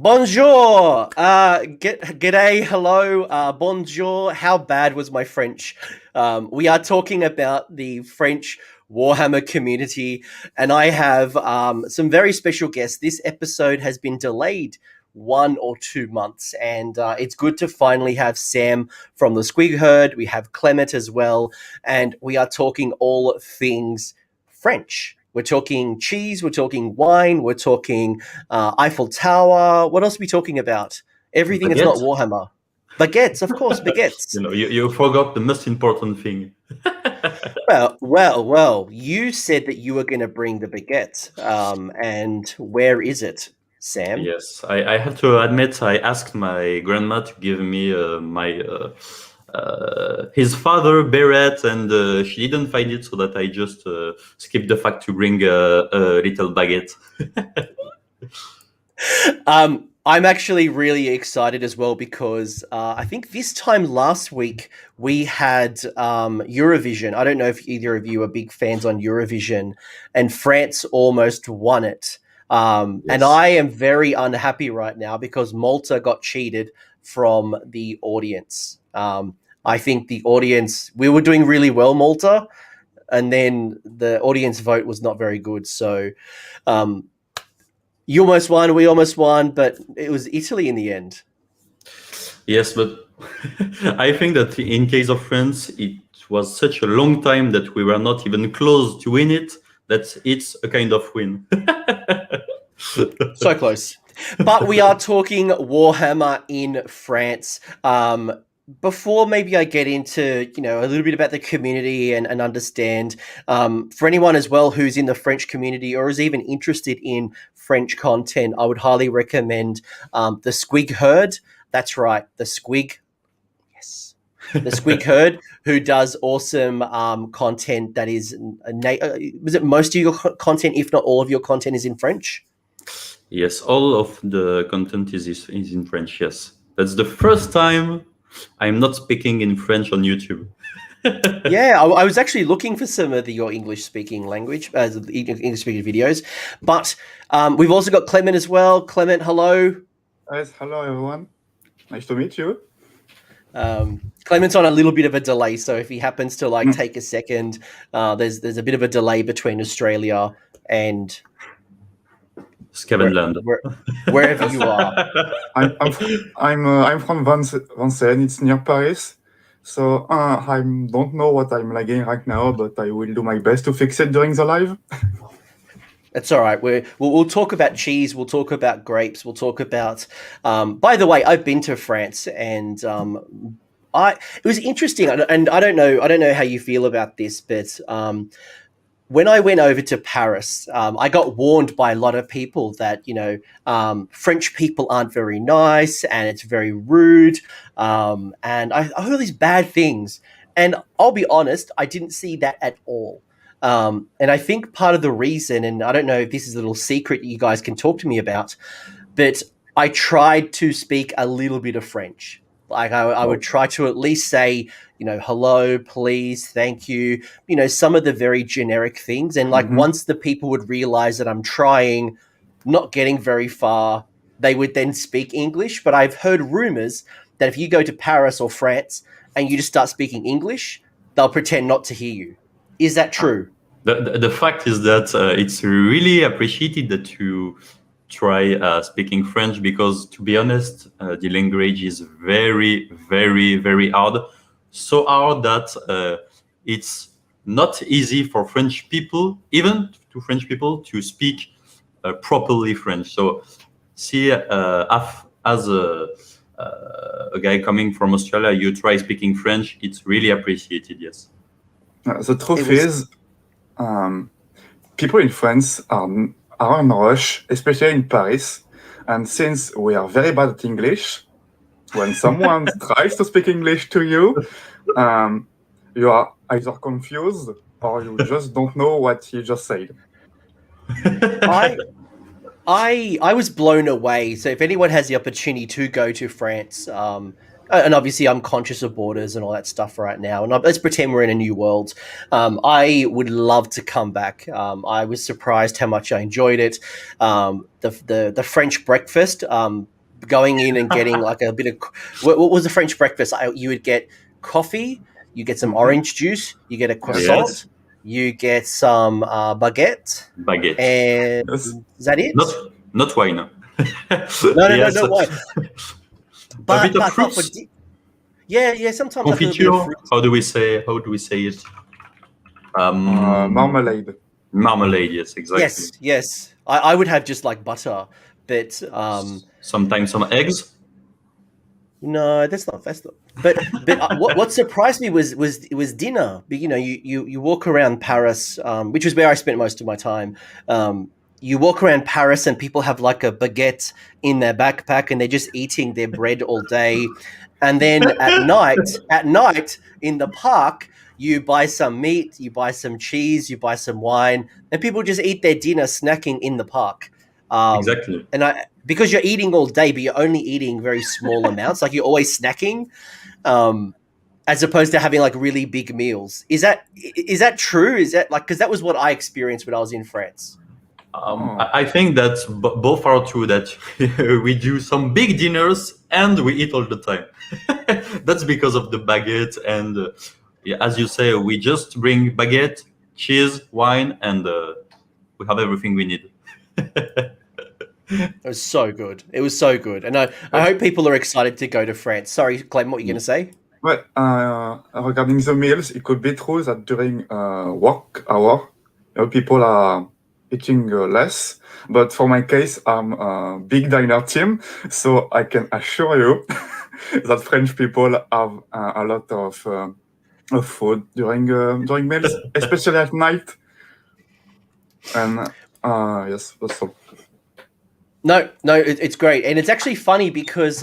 Bonjour. G'day. Hello. Bonjour. How bad was my French? We are talking about the French Warhammer community, and I have some very special guests. This episode has been delayed 1 or 2 months, and it's good to finally have Sam from the Squig Herd. We have Clement as well, and we are talking all things French. We're talking cheese, we're talking wine, we're talking Eiffel Tower. What else are we talking about? Everything that's not Baguette? Warhammer. Baguettes, of course, baguettes. You forgot the most important thing. Well. You said that you were going to bring the baguette, and where is it, Sam? Yes, I have to admit, I asked my grandma to give me his father beret, and she didn't find it, so that I just skipped the fact to bring a little baguette. I'm actually really excited as well because I think this time last week we had Eurovision. I don't know if either of you are big fans on Eurovision, and France almost won it. Yes. And I am very unhappy right now because Malta got cheated from the audience. I think the audience, we were doing really well, Malta, and then the audience vote was not very good. So you almost won, we almost won, but it was Italy in the end. Yes, but I think that in case of France, it was such a long time that we were not even close to win it, that it's a kind of win. So close. But we are talking Warhammer in France. Before maybe I get into, a little bit about the community and understand, for anyone as well who's in the French community or is even interested in French content, I would highly recommend the Squig Herd. That's right, the Squig. Yes. The Squig Herd, who does awesome content that is, was it most of your content, if not all of your content, is in French? Yes, all of the content is in French, yes. That's the first time I'm not speaking in French on YouTube. Yeah, I was actually looking for some of your English-speaking language, English-speaking videos, but we've also got Clement as well. Clement, hello. Yes, hello everyone. Nice to meet you. Clement's on a little bit of a delay, so if he happens to take a second, there's a bit of a delay between Australia and Scavenland, wherever you are. I'm from Vincennes. It's near Paris, so I don't know what I'm lagging right now, but I will do my best to fix it during the live. That's all right. We'll talk about cheese. We'll talk about grapes. We'll talk about. By the way, I've been to France, and it was interesting. And I don't know how you feel about this, but when I went over to Paris, I got warned by a lot of people that, French people aren't very nice and it's very rude. And I heard all these bad things. And I'll be honest, I didn't see that at all. And I think part of the reason, and I don't know if this is a little secret you guys can talk to me about, but I tried to speak a little bit of French. I would try to at least say, hello, please, thank you, some of the very generic things. And once the people would realize that I'm trying, not getting very far, they would then speak English. But I've heard rumors that if you go to Paris or France and you just start speaking English, they'll pretend not to hear you. Is that true? The fact is that it's really appreciated that you try speaking French, because to be honest, the language is very, very, very hard. So hard that it's not easy for French people, even to French people, to speak properly French. So see, as a guy coming from Australia, you try speaking French, it's really appreciated, yes. The truth is, people in France are in a rush, especially in Paris. And since we are very bad at English, when someone tries to speak English to you, you are either confused or you just don't know what he just said. I was blown away. So if anyone has the opportunity to go to France, And obviously I'm conscious of borders and all that stuff right now. And let's pretend we're in a new world. I would love to come back. I was surprised how much I enjoyed it. The French breakfast, going in and getting like a bit of what was the French breakfast? You would get coffee, you get some orange juice, you get a croissant, Yes. you get some baguette, Baguette. and Yes. is that it? Not wine. No, Yes. no, why? A bit of but fruits. yeah. Sometimes like a little bit Confiture. of fruit. How do we say it? Marmalade. Marmalade. Yes, exactly. Yes. I would have just like butter, but Sometimes some eggs. no, that's not. But what surprised me was dinner. But, you walk around Paris, which is where I spent most of my time. You walk around Paris and people have like a baguette in their backpack and they're just eating their bread all day. And then at night in the park, you buy some meat, you buy some cheese, you buy some wine, and people just eat their dinner snacking in the park. Exactly. And because you're eating all day, but you're only eating very small amounts, like you're always snacking, as opposed to having like really big meals. Is that true? Is that like, because that was what I experienced when I was in France. I think that both are true, that we do some big dinners and we eat all the time. That's because of the baguette. And as you say, we just bring baguette, cheese, wine, and we have everything we need. It was so good. And I hope people are excited to go to France. Sorry, Clem, what were you going to say? Well, regarding the meals, it could be true that during work hour, people are eating less. But for my case, I'm a big diner team, so I can assure you that French people have a lot of food during meals, especially at night. And yes, that's all. No, it's great. And it's actually funny because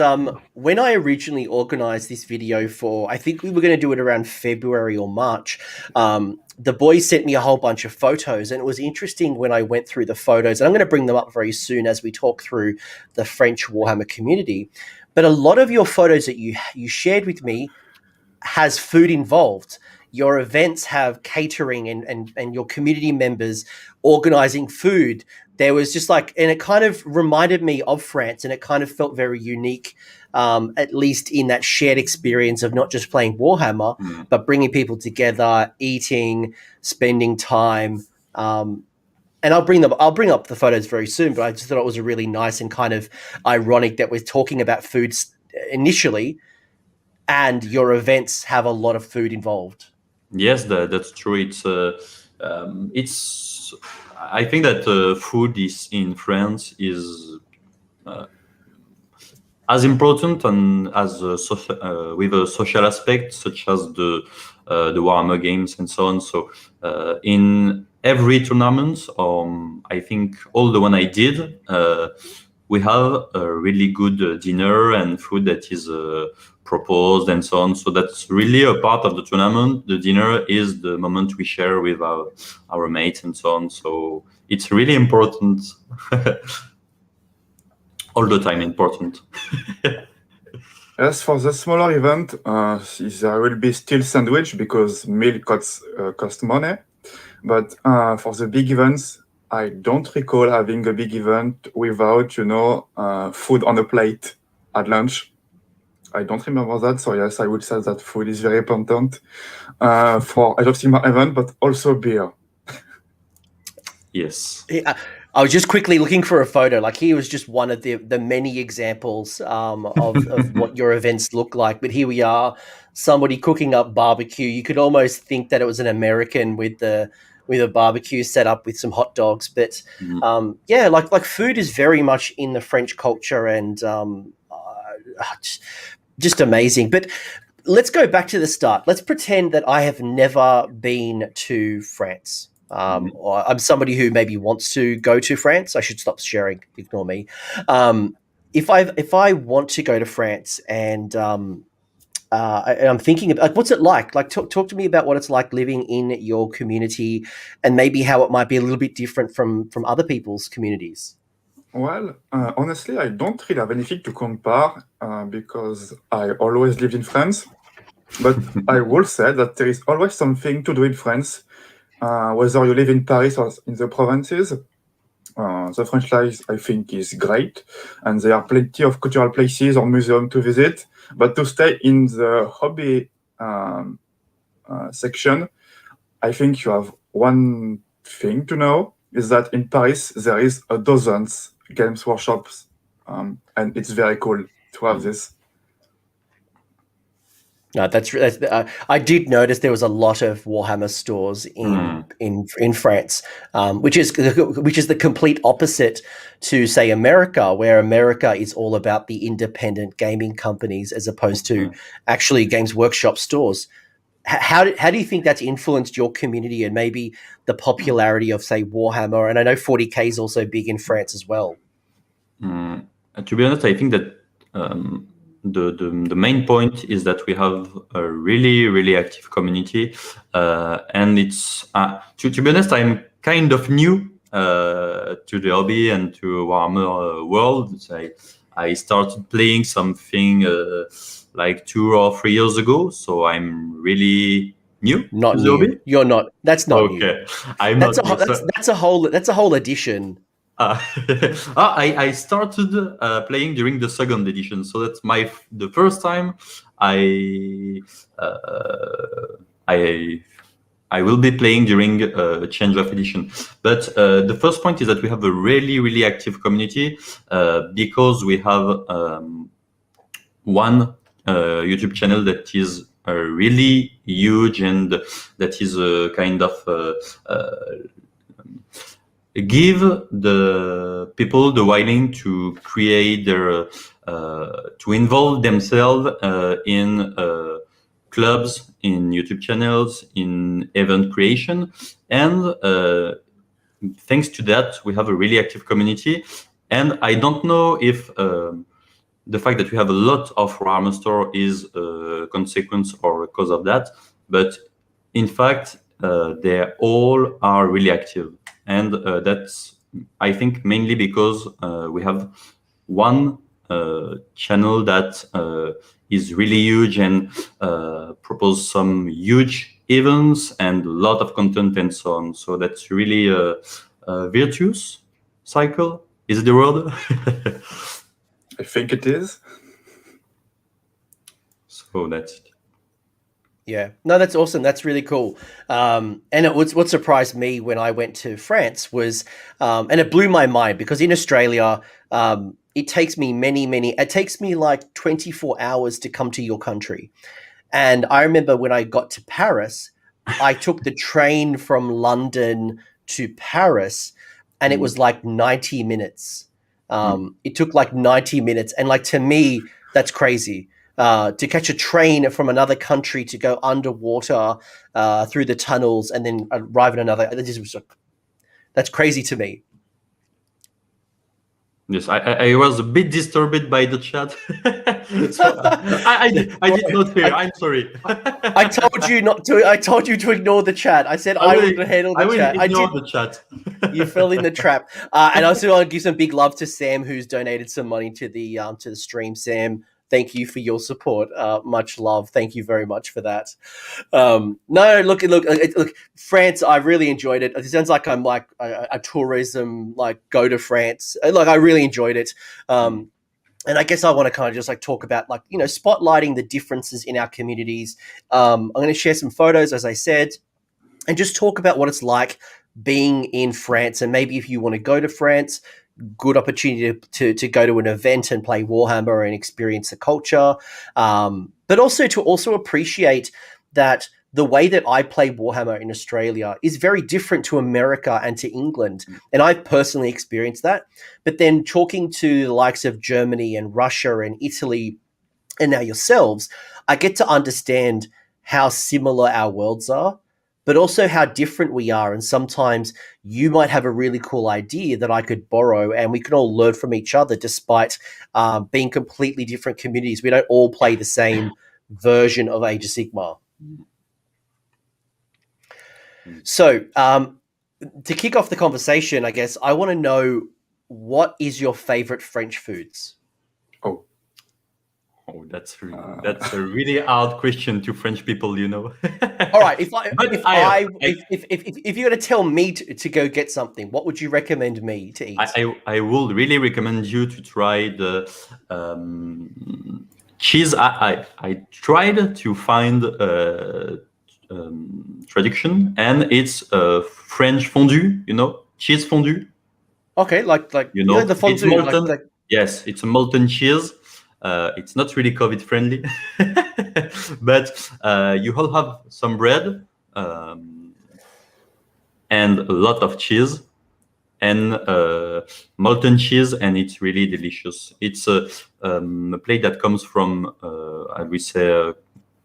when I originally organized this video for, I think we were going to do it around February or March, the boys sent me a whole bunch of photos. And it was interesting when I went through the photos. And I'm going to bring them up very soon as we talk through the French Warhammer community. But a lot of your photos that you shared with me has food involved. Your events have catering and your community members organizing food. There was just like, and it kind of reminded me of France, and it kind of felt very unique, at least in that shared experience of not just playing Warhammer, but bringing people together, eating, spending time. And I'll bring up the photos very soon, but I just thought it was a really nice and kind of ironic that we're talking about food initially, and your events have a lot of food involved. Yes, that's true. It's. I think that food is in France is as important and as with a social aspect, such as the Warhammer games and so on. So in every tournament, I think all the one I did, we have a really good dinner and food that is proposed and so on. So that's really a part of the tournament. The dinner is the moment we share with our mates and so on. So it's really important. All the time important. As for the smaller event, there will be still sandwich because meal cost money. But for the big events, I don't recall having a big event without, food on a plate at lunch. I don't remember that. So yes, I would say that food is very important for a Sigmar event, but also beer. Yes. Yeah, I was just quickly looking for a photo. Like, he was just one of the many examples of what your events look like. But here we are, somebody cooking up barbecue. You could almost think that it was an American with a barbecue set up with some hot dogs. But yeah, like food is very much in the French culture, and just amazing. But let's go back to the start. Let's pretend that I have never been to France. Or I'm somebody who maybe wants to go to France. I should stop sharing. Ignore me. If I want to go to France, and I'm thinking about, like, what's it like? Like, talk to me about what it's like living in your community, and maybe how it might be a little bit different from other people's communities. Well, honestly, I don't really have anything to compare because I always lived in France. But I will say that there is always something to do in France, whether you live in Paris or in the provinces. The French life, I think, is great, and there are plenty of cultural places or museums to visit. But to stay in the hobby section, I think you have one thing to know is that in Paris there is a dozens games workshops, and it's very cool to have this. No, that's I did notice there was a lot of Warhammer stores in France, which is the complete opposite to, say, America, where America is all about the independent gaming companies as opposed to actually Games Workshop stores. How do you think that's influenced your community and maybe the popularity of, say, Warhammer? And I know 40K is also big in France as well. To be honest, I think that the main point is that we have a really active community, and it's to be honest, I'm kind of new to the hobby and to Warhammer world. I started playing something like 2 or 3 years ago, so I'm really new Not to the new. hobby. You're not. That's not new. Okay, I'm not. That's a whole edition. I started playing during the second edition, so that's the first time I will be playing during a change of edition. But the first point is that we have a really active community because we have one YouTube channel that is really huge and that is a kind of give the people the willing to create their to involve themselves in clubs, in YouTube channels, in event creation, and thanks to that we have a really active community. And I don't know if the fact that we have a lot of Warhammer store is a consequence or a cause of that, but in fact they all are really active. And that's, I think, mainly because we have one channel that is really huge and propose some huge events and a lot of content and so on. So that's really a virtuous cycle. Is it the word? I think it is. So that's it. Yeah, no, that's awesome. That's really cool. And what surprised me when I went to France was, and it blew my mind because in Australia, it takes me it takes me like 24 hours to come to your country. And I remember when I got to Paris, I took the train from London to Paris and it was like 90 minutes. It took like 90 minutes. And like, to me, that's crazy. To catch a train from another country to go underwater through the tunnels and then arrive in another. That's crazy to me. Yes, I was a bit disturbed by the chat. So I did not hear. I'm sorry. I told you not to. I told you to ignore the chat. I said I will handle the chat. I will ignore the chat. You fell in the trap. And I also want to give some big love to Sam, who's donated some money to the stream. Sam, thank you for your support. Much love. Thank you very much for that. No, look, France. I really enjoyed it. It sounds like I'm like a tourism go to France. Like, I really enjoyed it. And I guess I want to kind of just talk about spotlighting the differences in our communities. I'm going to share some photos, as I said, and just talk about what it's like being in France. And maybe if you want to go to France, good opportunity to go to an event and play Warhammer and experience the culture. But also to appreciate that the way that I play Warhammer in Australia is very different to America and to England. And I've personally experienced that. But then talking to the likes of Germany and Russia and Italy and now yourselves, I get to understand how similar our worlds are, but also how different we are. And sometimes you might have a really cool idea that I could borrow and we can all learn from each other despite being completely different communities. We don't all play the same version of Age of Sigmar. So to kick off the conversation, I guess I want to know what is your favorite French foods? Oh, that's a really hard question to French people, you know. All right, if you were to tell me to go get something, what would you recommend me to eat? I will really recommend you to try the cheese. I tried to find tradition, and it's French fondue. You know, cheese fondue. Okay, like You know, the fondue. it's molten. Like, yes, it's a molten cheese. It's not really COVID friendly, but you all have some bread and a lot of cheese and molten cheese, and it's really delicious. It's a plate that comes from, I would say,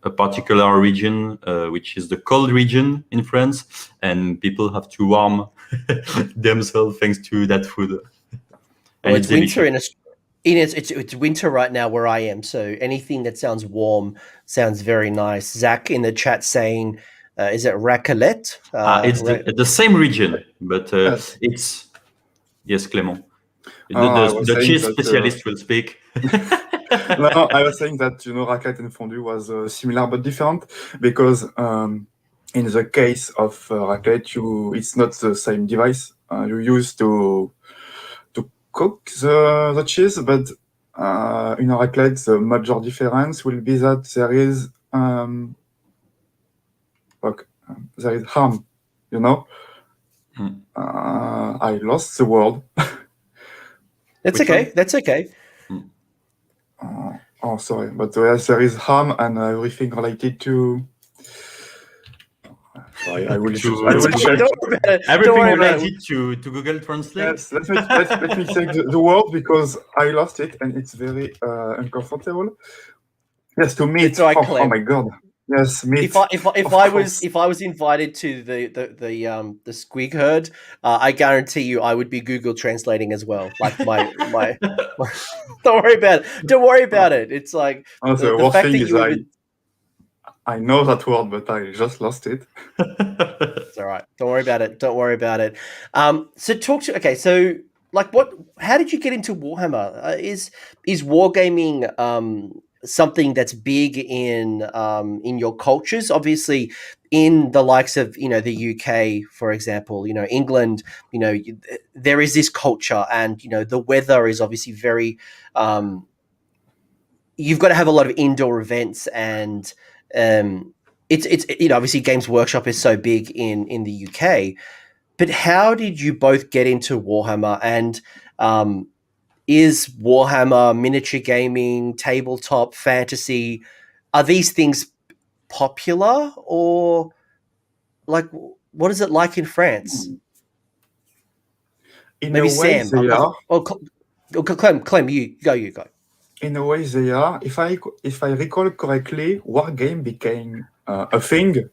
a particular region, which is the cold region in France, and people have to warm themselves thanks to that food. well, it's winter it's winter right now where I am, so anything that sounds warm sounds very nice. Zach in the chat saying, is it raclette? It's the same region, but it's yes, Clément. The cheese specialist will speak. No, I was saying that raclette and fondue was similar but different because in the case of raclette, it's not the same device you use to cook the cheese, but in a raclette, the major difference will be that there is ham, you know. I lost the word. That's okay. That's okay. Oh, sorry, but yes, there is ham and everything related to. I will check. Everything related to Google Translate. Yes, let me check the word because I lost it and it's very uncomfortable. Yes, to meat. Oh my god. Yes, meat. If I was invited to the squig herd, I guarantee you I would be Google translating as well. Like my don't worry about it. Don't worry about it. It's like the fact that you I know that word, but I just lost it. It's all right. Don't worry about it. Don't worry about it. So like how did you get into Warhammer? Is wargaming something that's big in your cultures? Obviously, in the likes of the UK, for example, England, there is this culture, and the weather is obviously very. You've got to have a lot of indoor events, and it's obviously Games Workshop is so big in the UK. But how did you both get into Warhammer, and is Warhammer, miniature gaming, tabletop, fantasy, are these things popular, or like what is it like in France? Maybe Sam. Clem, you go. In a way, they are. If I recall correctly, wargame became a thing,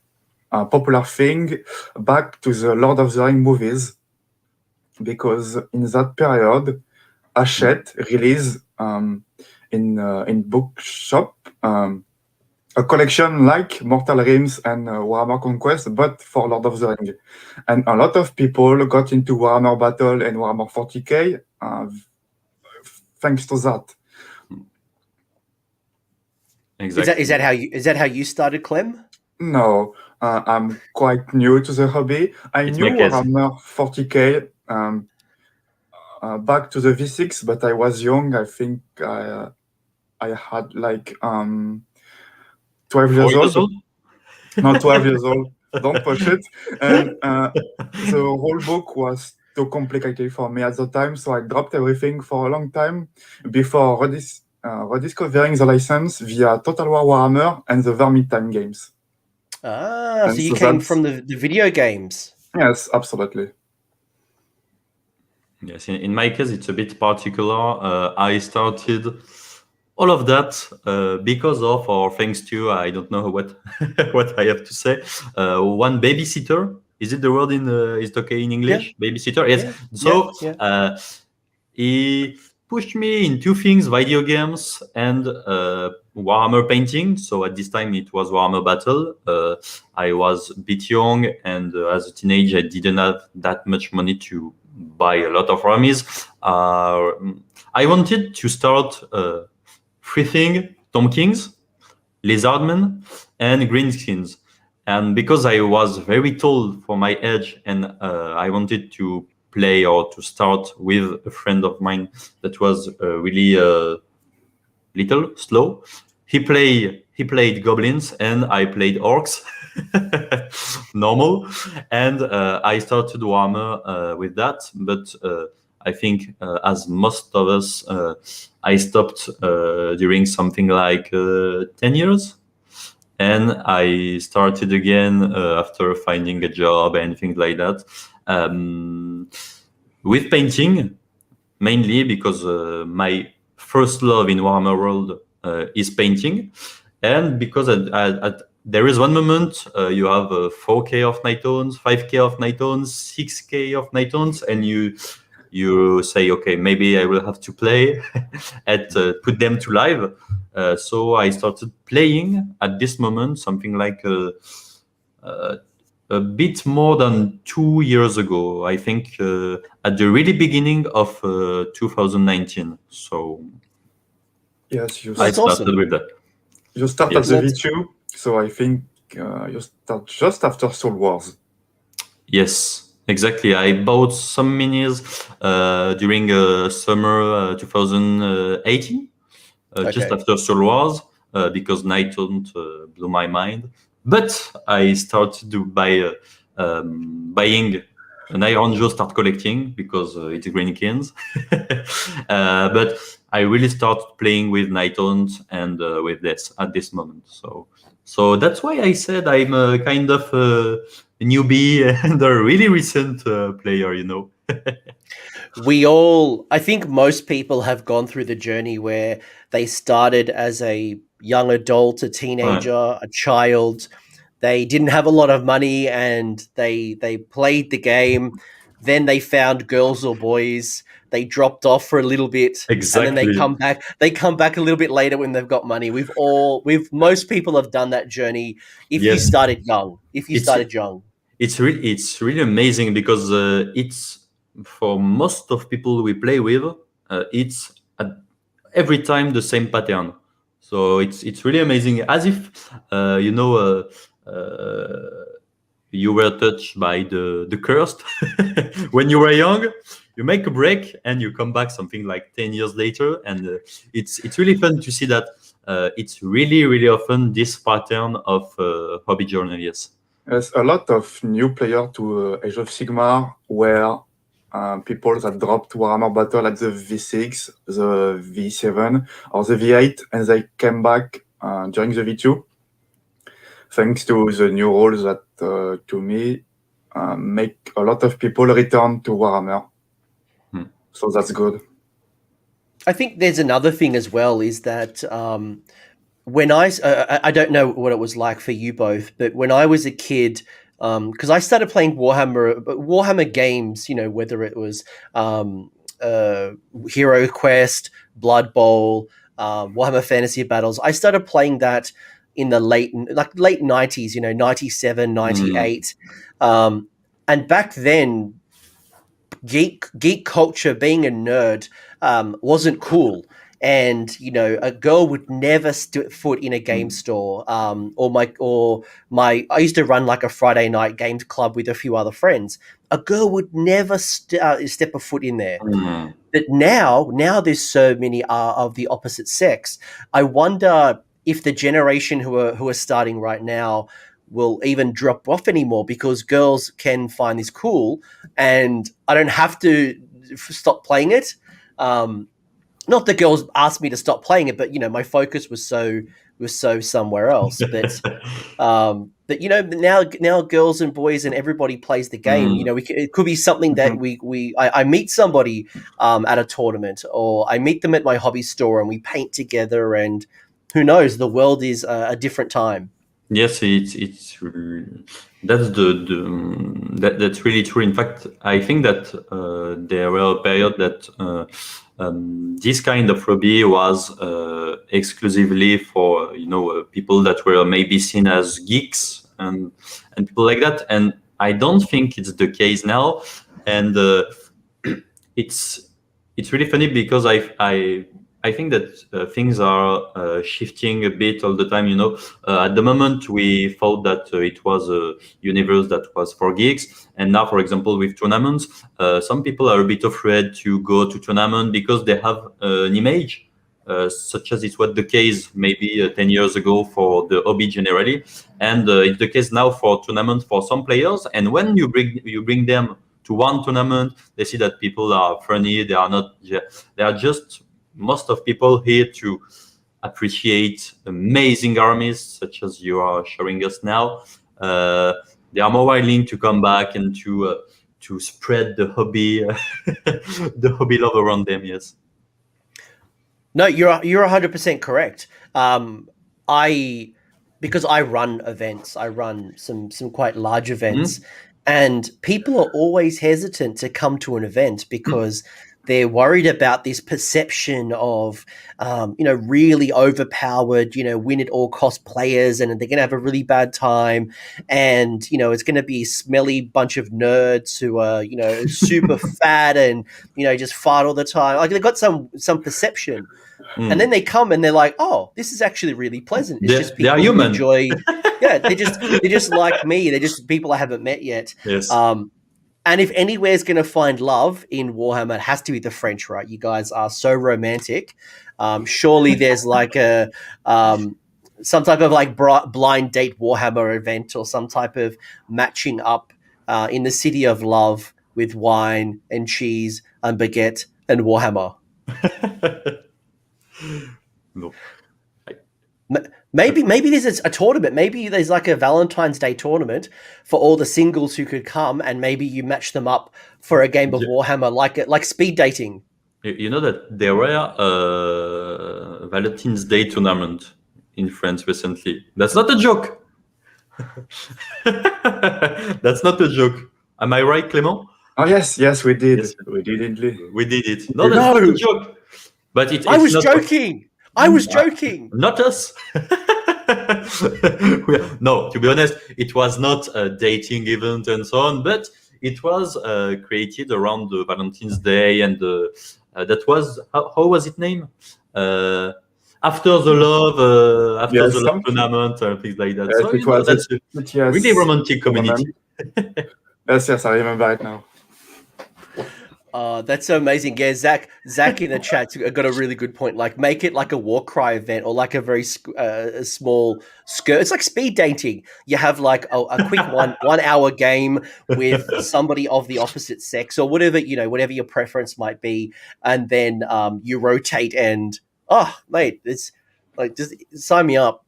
a popular thing, back to the Lord of the Rings movies, because in that period, Hachette released in bookshop a collection like Mortal Realms and Warhammer Conquest, but for Lord of the Rings, and a lot of people got into Warhammer Battle and Warhammer 40k thanks to that. Exactly. Is that how you started, Clem? No, I'm quite new to the hobby. I knew Warhammer 40k back to the V6, but I was young. I think I had like 12 years old. Not 12 years old. Don't push it. And the whole book was too complicated for me at the time, so I dropped everything for a long time before rediscovering the license via Total War Warhammer and the Vermintide games. So you came from the video games. Yes, absolutely. Yes, in my case, it's a bit particular. I started all of that because of, or thanks to, I don't know what what I have to say. One babysitter. Is it the word is it okay in English? Yeah. Babysitter. Yes. Yeah. So he pushed me in two things: video games and Warhammer painting. So at this time, it was Warhammer Battle. I was a bit young, and as a teenager, I didn't have that much money to buy a lot of armies. I wanted to start three things: Tomb Kings, Lizardmen, and Greenskins. And because I was very tall for my age, and I wanted to play or to start with a friend of mine that was really little, slow. He played goblins, and I played orcs, normal. And I started Warhammer with that. But I think, as most of us, I stopped during something like 10 years. And I started again after finding a job and things like that, with painting, mainly because my first love in Warhammer World is painting, and because there is one moment you have 4K of Night Owns, 5K of Night Owns, 6K of Night Owns, and you say, okay, maybe I will have to play and put them to live. So I started playing at this moment, something like a bit more than 2 years ago, I think, at the really beginning of 2019. So Yes, you I That's started awesome. with that. you start Yes. at the V2, so I think you start just after Soul Wars. Yes, exactly. I bought some minis during summer 2018, just Okay. after Soul Wars, because Night Hunt blew my mind. But I started to buying an Iron Joe, start collecting because it's Greenkins. But I really started playing with Night Hunt and with this at this moment. So that's why I said I'm a kind of newbie and a really recent player, you know. I think most people have gone through the journey where they started as a young adult, a teenager, a child. They didn't have a lot of money and they played the game. Then they found girls or boys. They dropped off for a little bit, and then they Exactly. come back. They come back a little bit later when they've got money. Most people have done that journey. If you Yes. started young, It's really amazing because it's for most of people we play with, it's every time the same pattern. So it's really amazing, as if you were touched by the cursed when you were young. You make a break and you come back something like 10 years later, and it's really fun to see that it's really often this pattern of hobby journey. Yes. There's a lot of new players to Age of Sigmar where people that dropped Warhammer Battle at the V6, the V7, or the V8, and they came back during the V2. Thanks to the new rules that, to me, make a lot of people return to Warhammer. So that's good. I think there's another thing as well is that when I don't know what it was like for you both, but when I was a kid, because I started playing Warhammer games, you know, whether it was Hero Quest, Blood Bowl, Warhammer Fantasy Battles, I started playing that in the late 90s, you know, 97, 98. And back then, geek culture, being a nerd, wasn't cool. And you know, a girl would never step foot in a game store. I used to run like a Friday night games club with a few other friends. A girl would never step a foot in there. But now there's so many of the opposite sex. I wonder if the generation who are starting right now will even drop off anymore, because girls can find this cool, and I don't have to stop playing it. Not that girls asked me to stop playing it, but you know, my focus was so somewhere else. But you know, now girls and boys and everybody plays the game. You know, it could be something that I meet somebody at a tournament, or I meet them at my hobby store, and we paint together. And who knows, the world is a different time. Yes, that's that's really true. In fact, I think that there were a period that this kind of hobby was exclusively for people that were maybe seen as geeks and people like that. And I don't think it's the case now. And it's really funny because I think that things are shifting a bit all the time. At the moment we thought that it was a universe that was for geeks, and now, for example, with tournaments, some people are a bit afraid to go to tournament because they have an image. Such as it was the case maybe 10 years ago for the hobby generally, and it's the case now for tournament for some players. And when you bring them to one tournament, they see that people are funny. They are not. They are just most of people here to appreciate amazing armies, such as you are showing us now. They are more willing to come back and to spread the hobby, the hobby love around them. Yes. No, you're 100% correct. Because I run events, I run some quite large events, and people are always hesitant to come to an event because they're worried about this perception of, really overpowered, win at all cost players, and they're going to have a really bad time. And, it's going to be a smelly bunch of nerds who are, super fat and, just fart all the time. Like they've got some perception. And then they come and they're like, "Oh, this is actually really pleasant." It's just people they are human. who enjoy. Yeah, they're just like me. They're just people I haven't met yet. Yes. And if anywhere's going to find love in Warhammer, it has to be the French, right? You guys are so romantic. Surely there's like some type of like blind date Warhammer event or some type of matching up in the city of love with wine and cheese and baguette and Warhammer. No. Maybe there's a tournament. Maybe there's like a Valentine's Day tournament for all the singles who could come, and maybe you match them up for a game of Warhammer, like speed dating. You know that there were a Valentine's Day tournament in France recently. That's not a joke. That's not a joke. Am I right, Clément? Oh yes, we did. Yes. We did indeed. We did it. No, that's not a joke. But I was joking. I was joking. Not us. No, to be honest, it was not a dating event and so on, but it was created around the Valentine's Day, and that was how was it named? After the love, the love tournament, things like that. So that's a really romantic community. Yes, I remember it now. That's so amazing. Yeah, Zach in the chat got a really good point. Like, make it like a war cry event or like a very small skirt. It's like speed dating. You have like a quick 1 hour game with somebody of the opposite sex or whatever, whatever your preference might be. And then you rotate and, mate, it's like, just sign me up.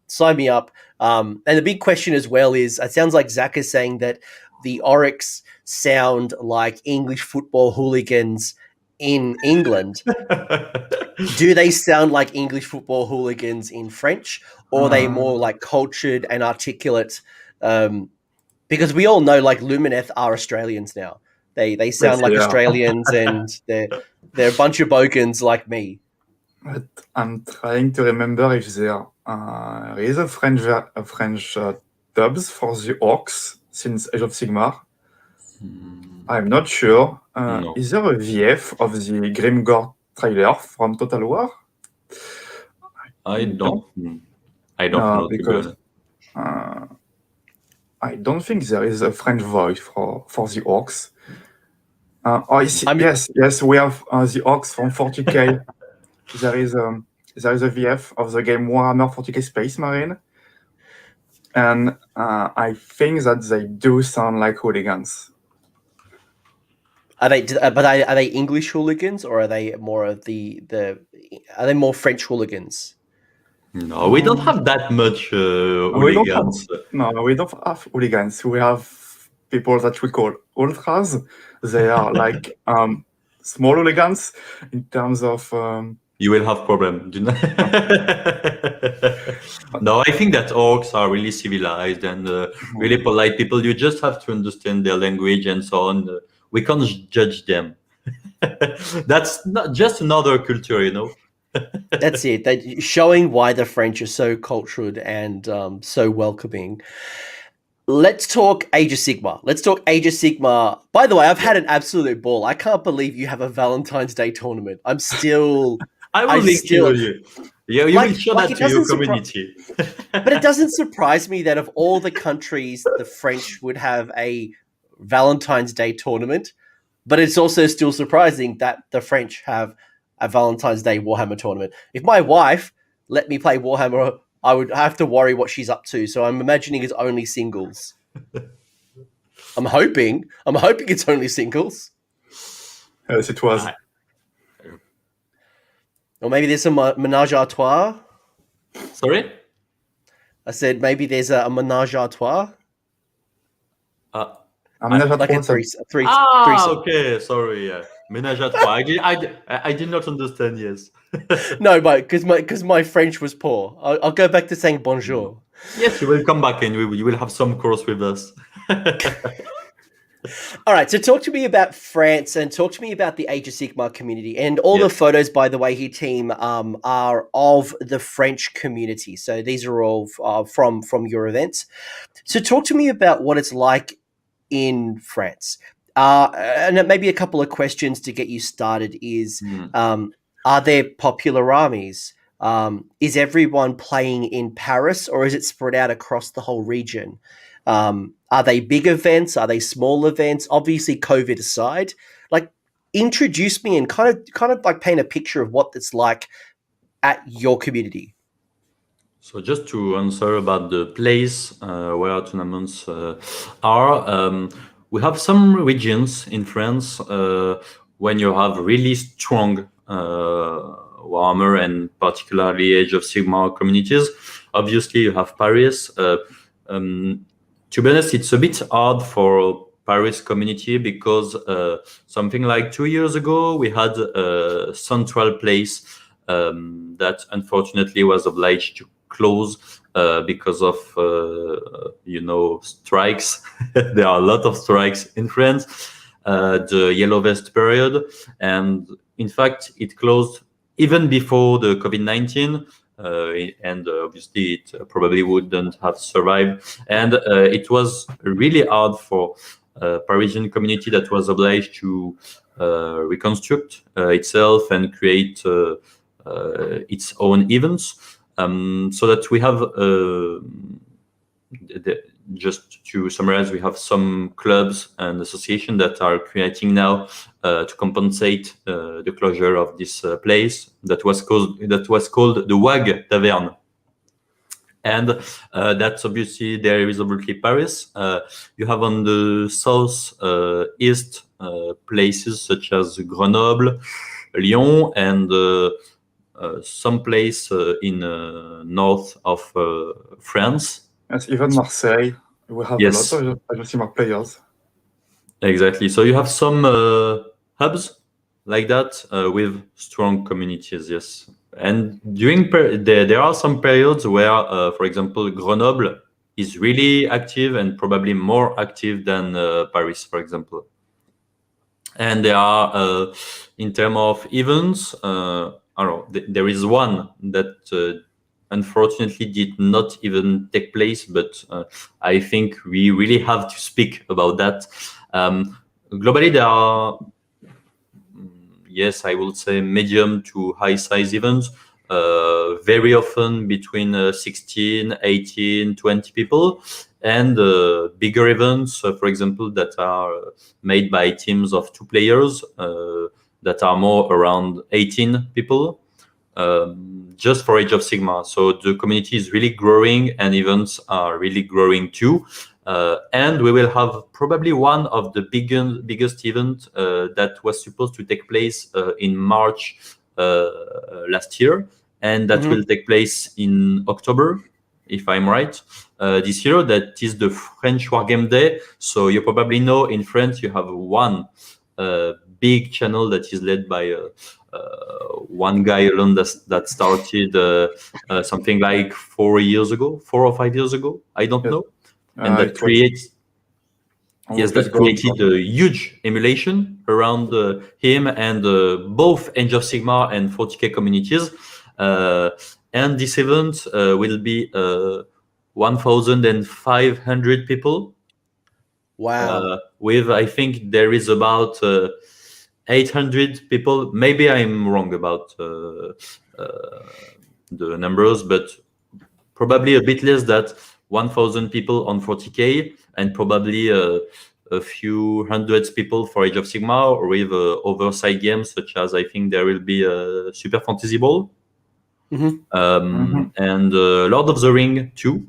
And the big question as well is, it sounds like Zach is saying that the Orcs sound like English football hooligans in England. Do they sound like English football hooligans in French, or are they more like cultured and articulate? Because we all know like Lumineth are Australians now. They sound like Australians, and they're a bunch of bogans like me. But I'm trying to remember if there is a French dubs for the Orcs since Age of Sigmar. I'm not sure. No. Is there a VF of the Grimgore trailer from Total War? I don't know, because I don't think there is a French voice for the Orcs. Yes, we have the Orcs from 40k. There is a VF of the game Warhammer 40k Space Marine, and I think that they do sound like hooligans. Are they English hooligans, or are they more of are they more French hooligans? No, we don't have that much hooligans. We don't have hooligans. We have people that we call ultras. They are like small hooligans in terms of. You will have problem. No, I think that orcs are really civilized and really polite people. You just have to understand their language and so on. We can't judge them. That's not just another culture, That's it. Showing why the French are so cultured and so welcoming. let's talk Age of Sigmar. Let's talk Age of Sigmar. By the way, I've had an absolute ball. I can't believe you have a Valentine's Day tournament. I'm still. I will link you. Yeah, you will show that to your community. But it doesn't surprise me that of all the countries, the French would have a Valentine's Day tournament. But it's also still surprising that the French have a Valentine's Day Warhammer tournament. If my wife let me play Warhammer, I would have to worry what she's up to. So I'm imagining it's only singles. I'm hoping it's only singles. Yes, it was. Or maybe there's a menage a trois. Sorry? I said maybe there's a menage a trois. Like a three. Okay. Sorry. Yeah. Ménage à trois. I did not understand. Yes. No, but because my French was poor. I'll go back to saying bonjour. Yes, you will come back and you will have some course with us. All right, so talk to me about France and talk to me about the Age of Sigmar community. And all the photos, by the way, here, team, are of the French community. So these are all from your events. So talk to me about what it's like in France. And maybe a couple of questions to get you started is, are there popular armies? Is everyone playing in Paris or is it spread out across the whole region? Are they big events? Are they small events? Obviously, COVID aside, like introduce me and kind of like paint a picture of what it's like at your community. So just to answer about the place where tournaments are, we have some regions in France when you have really strong Warhammer and particularly Age of Sigmar communities. Obviously, you have Paris. To be honest, it's a bit hard for Paris community because something like 2 years ago, we had a central place that unfortunately was obliged to close because of, strikes. There are a lot of strikes in France, the Yellow Vest period. And in fact, it closed even before the COVID-19. And obviously it probably wouldn't have survived. And it was really hard for Parisian community that was obliged to reconstruct itself and create its own events. So that we have, just to summarize, we have some clubs and associations that are creating now to compensate the closure of this place that was called the WAG Taverne. And that's obviously there is obviously Paris. You have on the south east places such as Grenoble, Lyon, and some place in north of France. Yes, even Marseille. We have a lot of Sigmar players. Exactly. So you have some hubs like that with strong communities. Yes. And during there are some periods where, for example, Grenoble is really active and probably more active than Paris, for example. And there are, in terms of events, I don't know, there is one that unfortunately did not even take place, but I think we really have to speak about that. Globally, there are, yes, I would say medium to high size events, very often between 16, 18, 20 people, and bigger events, for example, that are made by teams of 2 players that are more around 18 people. Just for Age of Sigmar. So the community is really growing and events are really growing too. And we will have probably one of the biggest event that was supposed to take place in March last year. And that will take place in October, if I'm right, this year. That is the French Wargame Day. So you probably know in France you have one big channel that is led by one guy alone that started something like 4 or 5 years ago. I don't know. And that created a huge emulation around him and both Age of Sigmar and 40K communities. And this event will be 1,500 people. Wow. With, I think there is about 800 people. Maybe I'm wrong about the numbers, but probably a bit less than 1,000 people on 40K, and probably a few hundreds people for Age of Sigmar, or with other side games such as, I think there will be a Super Fantasy Ball, and Lord of the Ring too,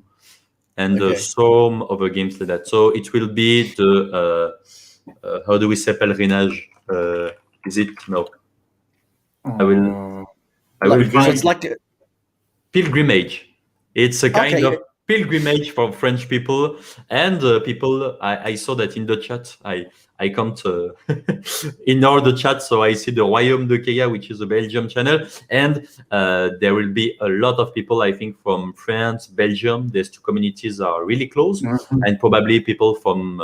and Okay. some other games like that. So it will be the how do we say pèlerinage? Is it no? I will So find it's like pilgrimage. It's a kind okay. of pilgrimage for French people, and people. I saw that in the chat. I can't ignore the chat, so I see the Royaume de Kea, which is a Belgium channel, and there will be a lot of people, I think, from France, Belgium. These two communities are really close, and probably people from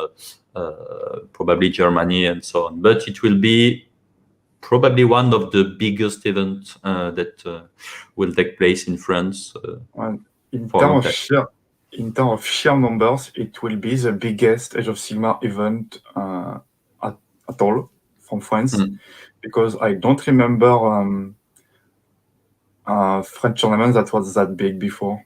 probably Germany and so on. But it will be probably one of the biggest events that will take place in France. In terms of sheer numbers, it will be the biggest Age of Sigmar event at all from France, because I don't remember French tournament that was that big before.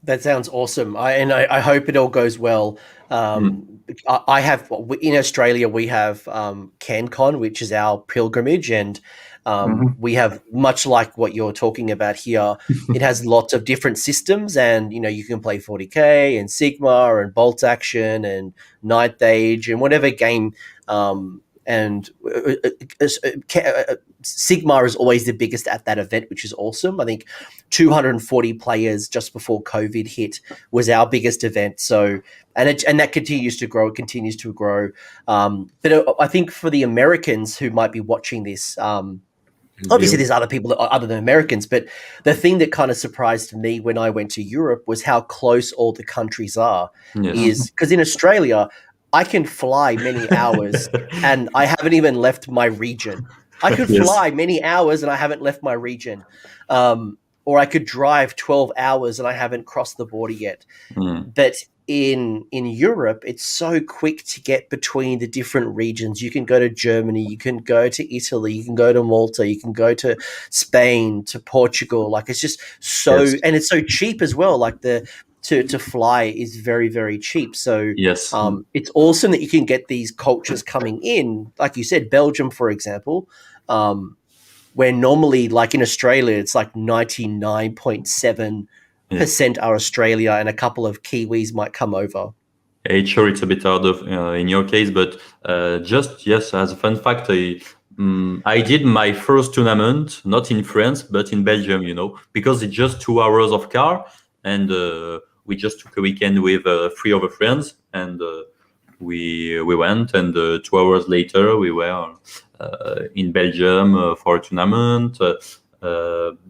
That sounds awesome. I hope it all goes well. I have in Australia we have CanCon, which is our pilgrimage, and we have, much like what you're talking about here, it has lots of different systems, and you can play 40K and Sigma and Bolt Action and Ninth Age and whatever game. And Sigma is always the biggest at that event, which is awesome. I think 240 players just before COVID hit was our biggest event. So, and that continues to grow. It continues to grow. But I think for the Americans who might be watching this, obviously there's other people other than Americans, but the thing that kind of surprised me when I went to Europe was how close all the countries are. Is because in Australia, I can fly many hours and I haven't even left my region. I could fly many hours and I haven't left my region. Or I could drive 12 hours and I haven't crossed the border yet. But in Europe, it's so quick to get between the different regions. You can go to Germany, you can go to Italy, you can go to Malta, you can go to Spain, to Portugal. Like, it's just so, and it's so cheap as well. Like to fly is very, very cheap. So it's awesome that you can get these cultures coming in. Like you said, Belgium, for example, where normally, like in Australia, it's like 99.7% are Australia, and a couple of Kiwis might come over. Sure, it's a bit harder in your case, but just, as a fun fact, I did my first tournament, not in France, but in Belgium, because it's just 2 hours of car, and we just took a weekend with 3 other friends, and we went, and 2 hours later we were in Belgium for a tournament.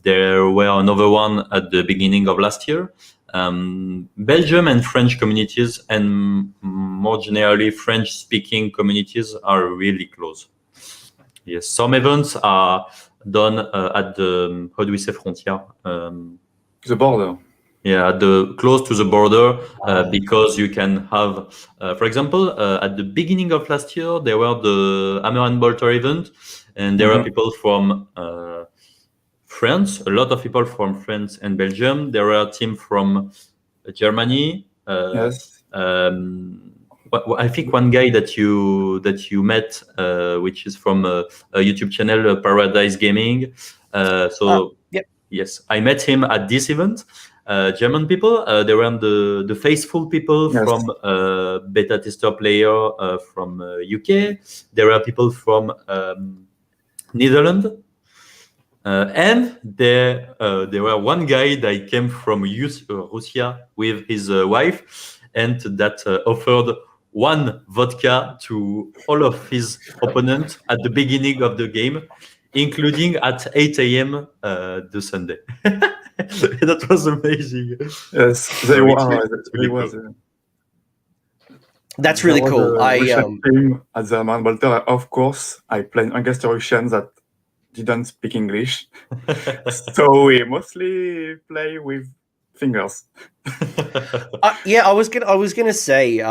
There were another one at the beginning of last year. Belgium and French communities, and more generally French-speaking communities, are really close. Yes, some events are done at the, how do we say, frontier? The border. Yeah, close to the border, because you can have, for example, at the beginning of last year, there were the Hammer and Bolter event, and there were people from France, a lot of people from France and Belgium. There were a team from Germany. I think one guy that you met, which is from a YouTube channel, Paradise Gaming. Yes, I met him at this event. German people, there were the faithful people from beta tester player from UK. There were people from Netherlands, and there were one guy that came from Russia with his wife, and that offered one vodka to all of his opponents at the beginning of the game, including at 8 a.m. The Sunday. That was amazing. Yes, That's really cool. Team at the Man Bolter, of course, I played against a Russian that didn't speak English, so we mostly play with fingers. Yeah, I was gonna say,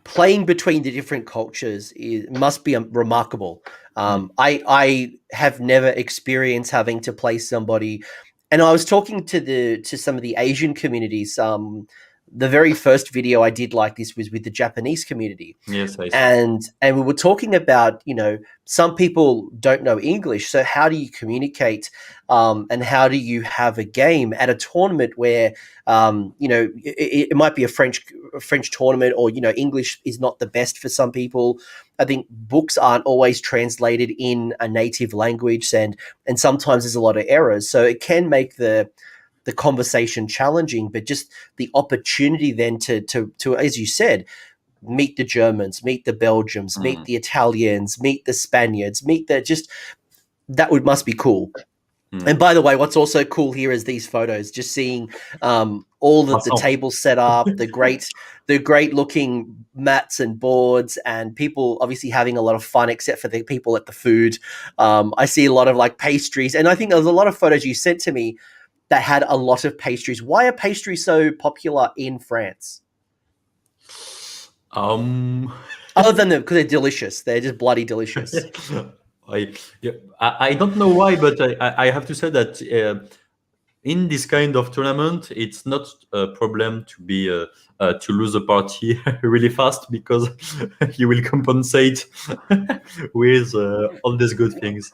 playing between the different cultures must be remarkable. I have never experienced having to play somebody, and I was talking to some of the Asian communities. The very first video I did like this was with the Japanese community. Yes, I see. And we were talking about, some people don't know English, so how do you communicate, and how do you have a game at a tournament where it might be a French tournament, or English is not the best for some people. I think books aren't always translated in a native language, and sometimes there's a lot of errors, so it can make the conversation challenging. But just the opportunity then to as you said, meet the Germans, meet the Belgians, meet the Italians, meet the Spaniards, must be cool. And by the way, what's also cool here is these photos, just seeing all of the tables set up, the great looking mats and boards, and people obviously having a lot of fun, except for the people at the food. I see a lot of like pastries, and I think there was a lot of photos you sent to me that had a lot of pastries. Why are pastries so popular in France? Other than because they're delicious, they're just bloody delicious. I don't know why, but I have to say that in this kind of tournament, it's not a problem to lose a party really fast, because you will compensate with all these good things.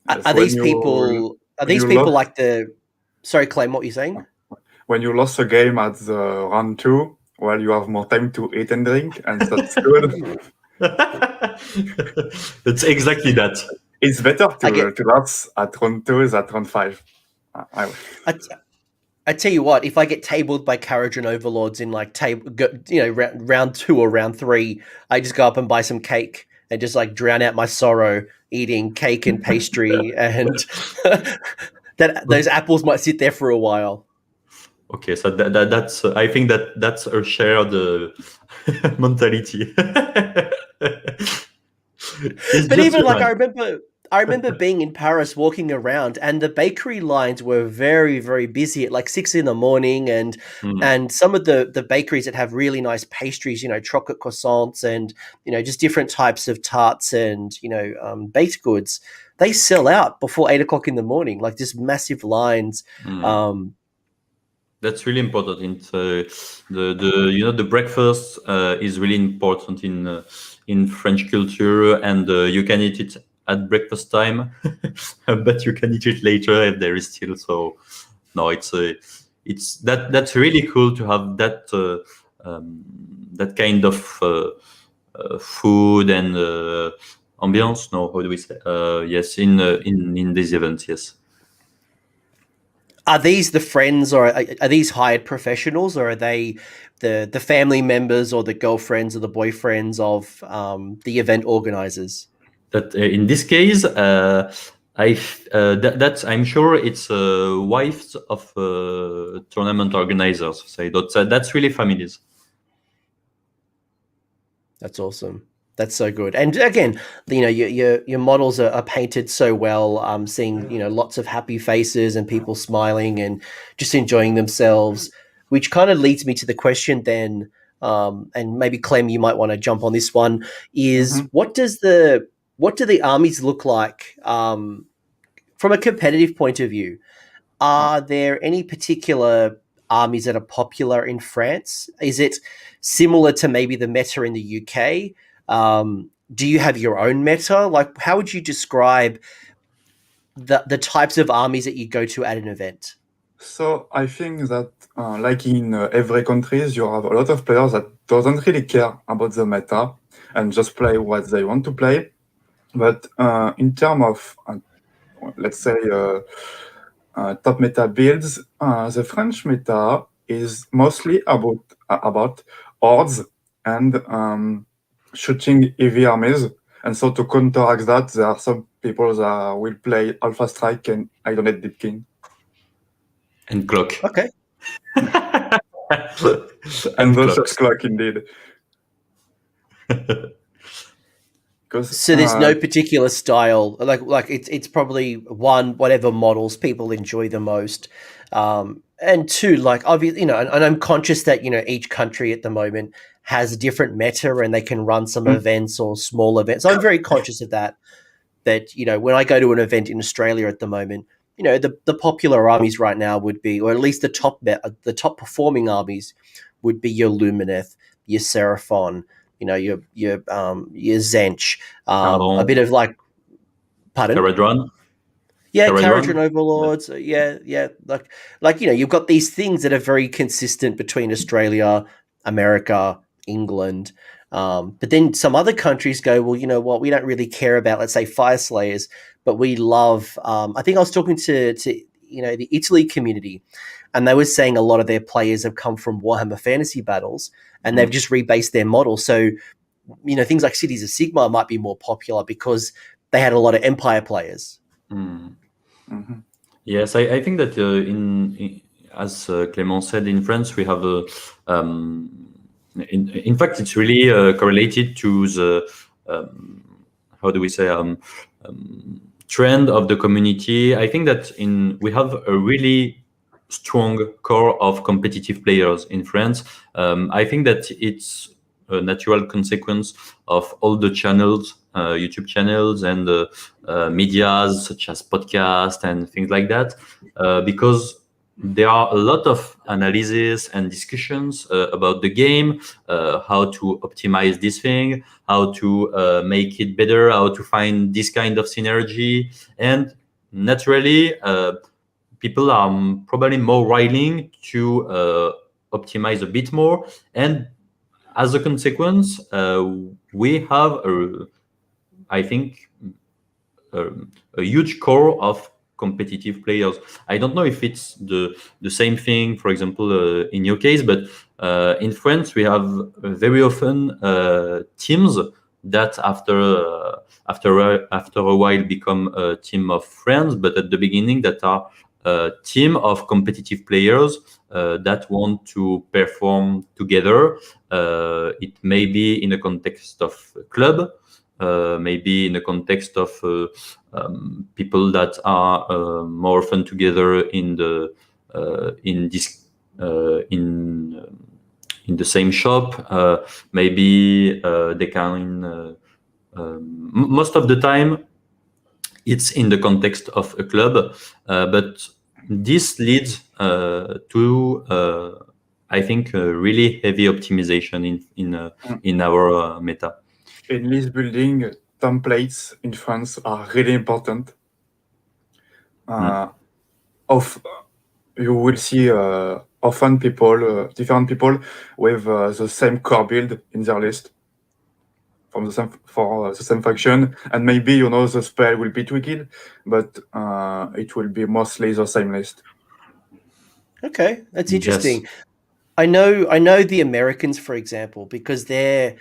Are these people like the? Sorry, Clem, what were you saying? When you lost a game at the round 2, well, you have more time to eat and drink, and that's good. That's exactly that. It's better to lose at round 2 than at round 5. I tell you what, if I get tabled by Karajan overlords in like round 2 or round 3, I just go up and buy some cake and just like drown out my sorrow eating cake and pastry, and those apples might sit there for a while. Okay, so that's I think that's a shared mentality. But even like I remember being in Paris, walking around, and the bakery lines were very, very busy at like 6 a.m, and some of the bakeries that have really nice pastries, chocolate croissants and just different types of tarts and baked goods, they sell out before 8 o'clock in the morning, like just massive lines. That's really important. The breakfast is really important in French culture, and you can eat it at breakfast time, but you can eat it later if there is still. So no, that's really cool to have that kind of food and ambience. No, how do we say? Yes, in these events, yes. Are these the friends, or are these hired professionals, or are they the family members or the girlfriends or the boyfriends of the event organizers? That in this case, I'm sure it's wives of tournament organizers. So that's really families. That's awesome. That's so good. And again, your models are painted so well. I'm seeing, lots of happy faces and people smiling and just enjoying themselves, which kind of leads me to the question then, and maybe Clem, you might want to jump on this one, is what do the armies look like from a competitive point of view? Are there any particular armies that are popular in France? Is it similar to maybe the meta in the UK? Do you have your own meta? Like, how would you describe the types of armies that you go to at an event? So I think that like in every country, you have a lot of players that doesn't really care about the meta and just play what they want to play. But in terms of, let's say, top meta builds, the French meta is mostly about hordes and shooting heavy armies. And so to counteract that, there are some people that will play Alpha Strike and Ironhead Deep King. And Clock. Okay. and versus Clock, indeed. So there's no particular style, like it's probably one, whatever models people enjoy the most, and two, like obviously, and I'm conscious that each country at the moment has a different meta and they can run some events or small events. I'm very conscious of that. That when I go to an event in Australia at the moment, the popular armies right now would be, or at least the top performing armies would be your Lumineth, your Seraphon, your Zench, a bit of like, pardon? Caradron? Yeah, Caradron Overlords. Yeah. Like you've got these things that are very consistent between Australia, America, England. But then some other countries go, well, you know what? We don't really care about, let's say, Fire Slayers, but we love. I think I was talking to the Italy community, and they were saying a lot of their players have come from Warhammer Fantasy Battles, and they've just rebased their model. So, things like Cities of Sigmar might be more popular because they had a lot of Empire players. Yes, I think that as Clément said, in France we have in fact it's really correlated to the how do we say trend of the community. I think that we have a really strong core of competitive players in France. I think that it's a natural consequence of all the channels, YouTube channels and medias such as podcasts and things like that, because there are a lot of analysis and discussions about the game, how to optimize this thing, how to make it better, how to find this kind of synergy. And naturally, people are probably more willing to optimize a bit more. And as a consequence, we have, I think, a huge core of competitive players. I don't know if it's the same thing, for example, in your case, but in France, we have very often teams that after a while become a team of friends, but at the beginning that are a team of competitive players that want to perform together. It may be in a context of a club, maybe in a context of people that are more often together in the same shop. Maybe they can. Most of the time, it's in the context of a club, but this leads to, I think, really heavy optimization in our meta. In list building, templates in France are really important. You will see often different people with the same core build in their list for the same faction, and maybe the spell will be tweaked, but it will be mostly the same list. Okay, that's interesting. Yes. I know the Americans, for example, because their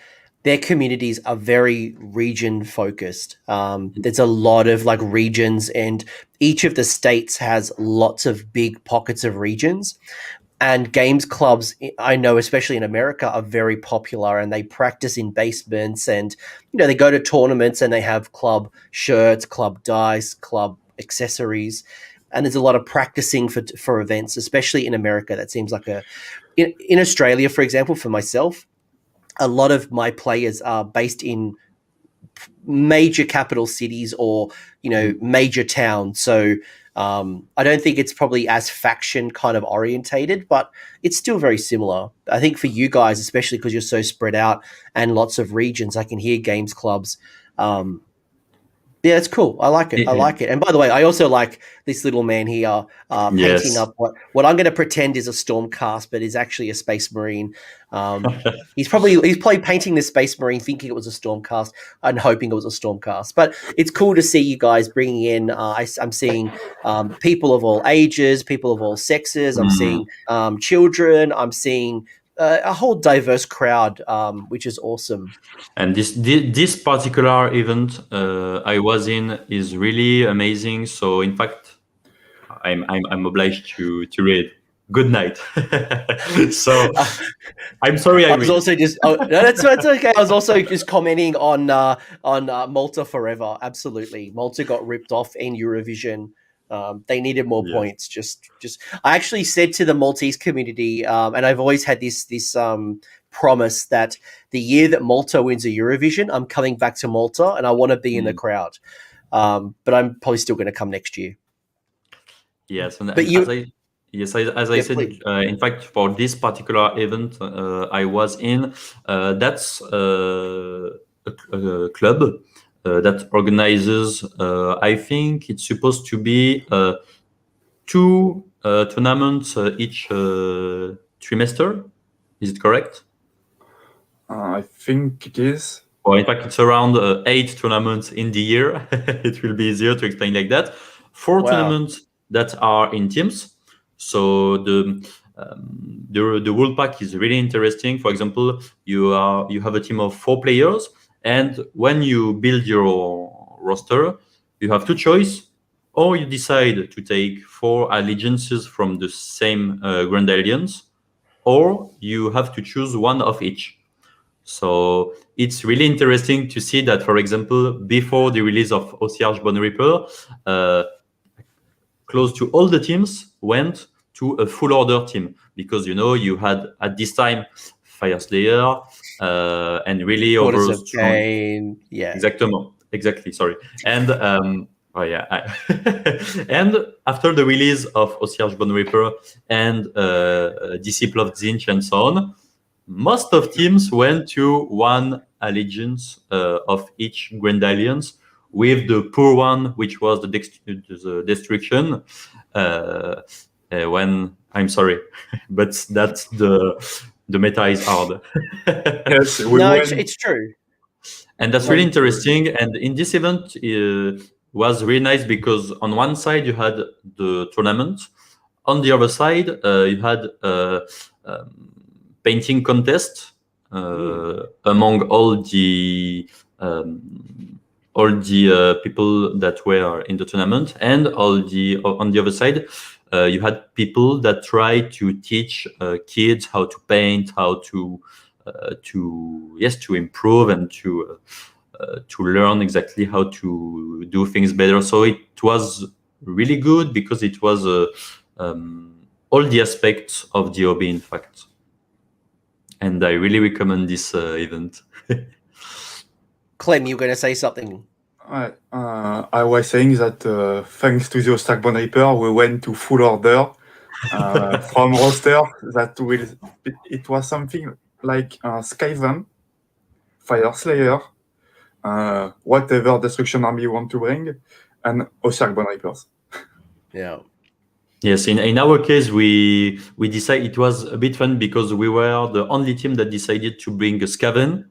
communities are very region focused. There's a lot of like regions, and each of the states has lots of big pockets of regions. And games clubs, I know, especially in America, are very popular, and they practice in basements, and they go to tournaments, and they have club shirts, club dice, club accessories, and there's a lot of practicing for events, especially in America. That seems like in Australia, for example, for myself, a lot of my players are based in major capital cities or major towns, so I don't think it's probably as faction kind of orientated, but it's still very similar. I think for you guys, especially because you're so spread out and lots of regions, I can hear games clubs. Yeah, it's cool. I like it. Yeah. I like it. And by the way, I also like this little man here painting up what I'm going to pretend is a Stormcast, but is actually a Space Marine. He's probably painting this Space Marine thinking it was a Stormcast and hoping it was a Stormcast. But it's cool to see you guys bringing in. I'm seeing people of all ages, people of all sexes. I'm seeing children. I'm seeing a whole diverse crowd, which is awesome. And this particular event I was in is really amazing. So in fact, I'm obliged to read good night. So I'm sorry. I was also just no, that's okay. I was also just commenting on Malta forever. Absolutely, Malta got ripped off in Eurovision. They needed more points. Just I actually said to the Maltese community, and I've always had this promise that the year that Malta wins a Eurovision, I'm coming back to Malta and I want to be in the crowd. But I'm probably still going to come next year. Yes, But as I said, in fact, for this particular event I was in, that's a club that organizes, I think it's supposed to be 2 tournaments each trimester. Is it correct? I think it is. Well, in fact, it's around 8 tournaments in the year. It will be easier to explain like that. 4 tournaments that are in teams. So the rule pack is really interesting. For example, you have a team of 4 players, and when you build your roster, you have 2 choices, or you decide to take 4 allegiances from the same Grand Alliance, or you have to choose one of each. So it's really interesting to see that, for example, before the release of Ossiarch Bone Reaper, close to all the teams went to a full order team, because you had at this time Fire Slayer and really over strong. Yeah, exactly. Sorry, and and after the release of Ossiarch Bone Reaper and Disciple of Zinch and so on, most of teams went to one allegiance of each Grand Alliance, with the poor one, which was the destruction. When I'm sorry, but that's the meta is hard. Yes, it's true, and that's really interesting. And in this event, was really nice, because on one side you had the tournament, on the other side you had painting contest among all the people that were in the tournament, and on the other side you had people that try to teach kids how to paint, how to improve and to learn exactly how to do things better. So it was really good, because it was all the aspects of the hobby, in fact. And I really recommend this event. Clem, you were going to say something? I was saying that thanks to the Ossiarch Bone Reaper, we went to full order from roster. It was something like Skyvan, Fire Slayer, whatever destruction army you want to bring, and Ossiarch Bone Reapers. Yeah. Yes, in our case, we decided it was a bit fun, because we were the only team that decided to bring a Skaven,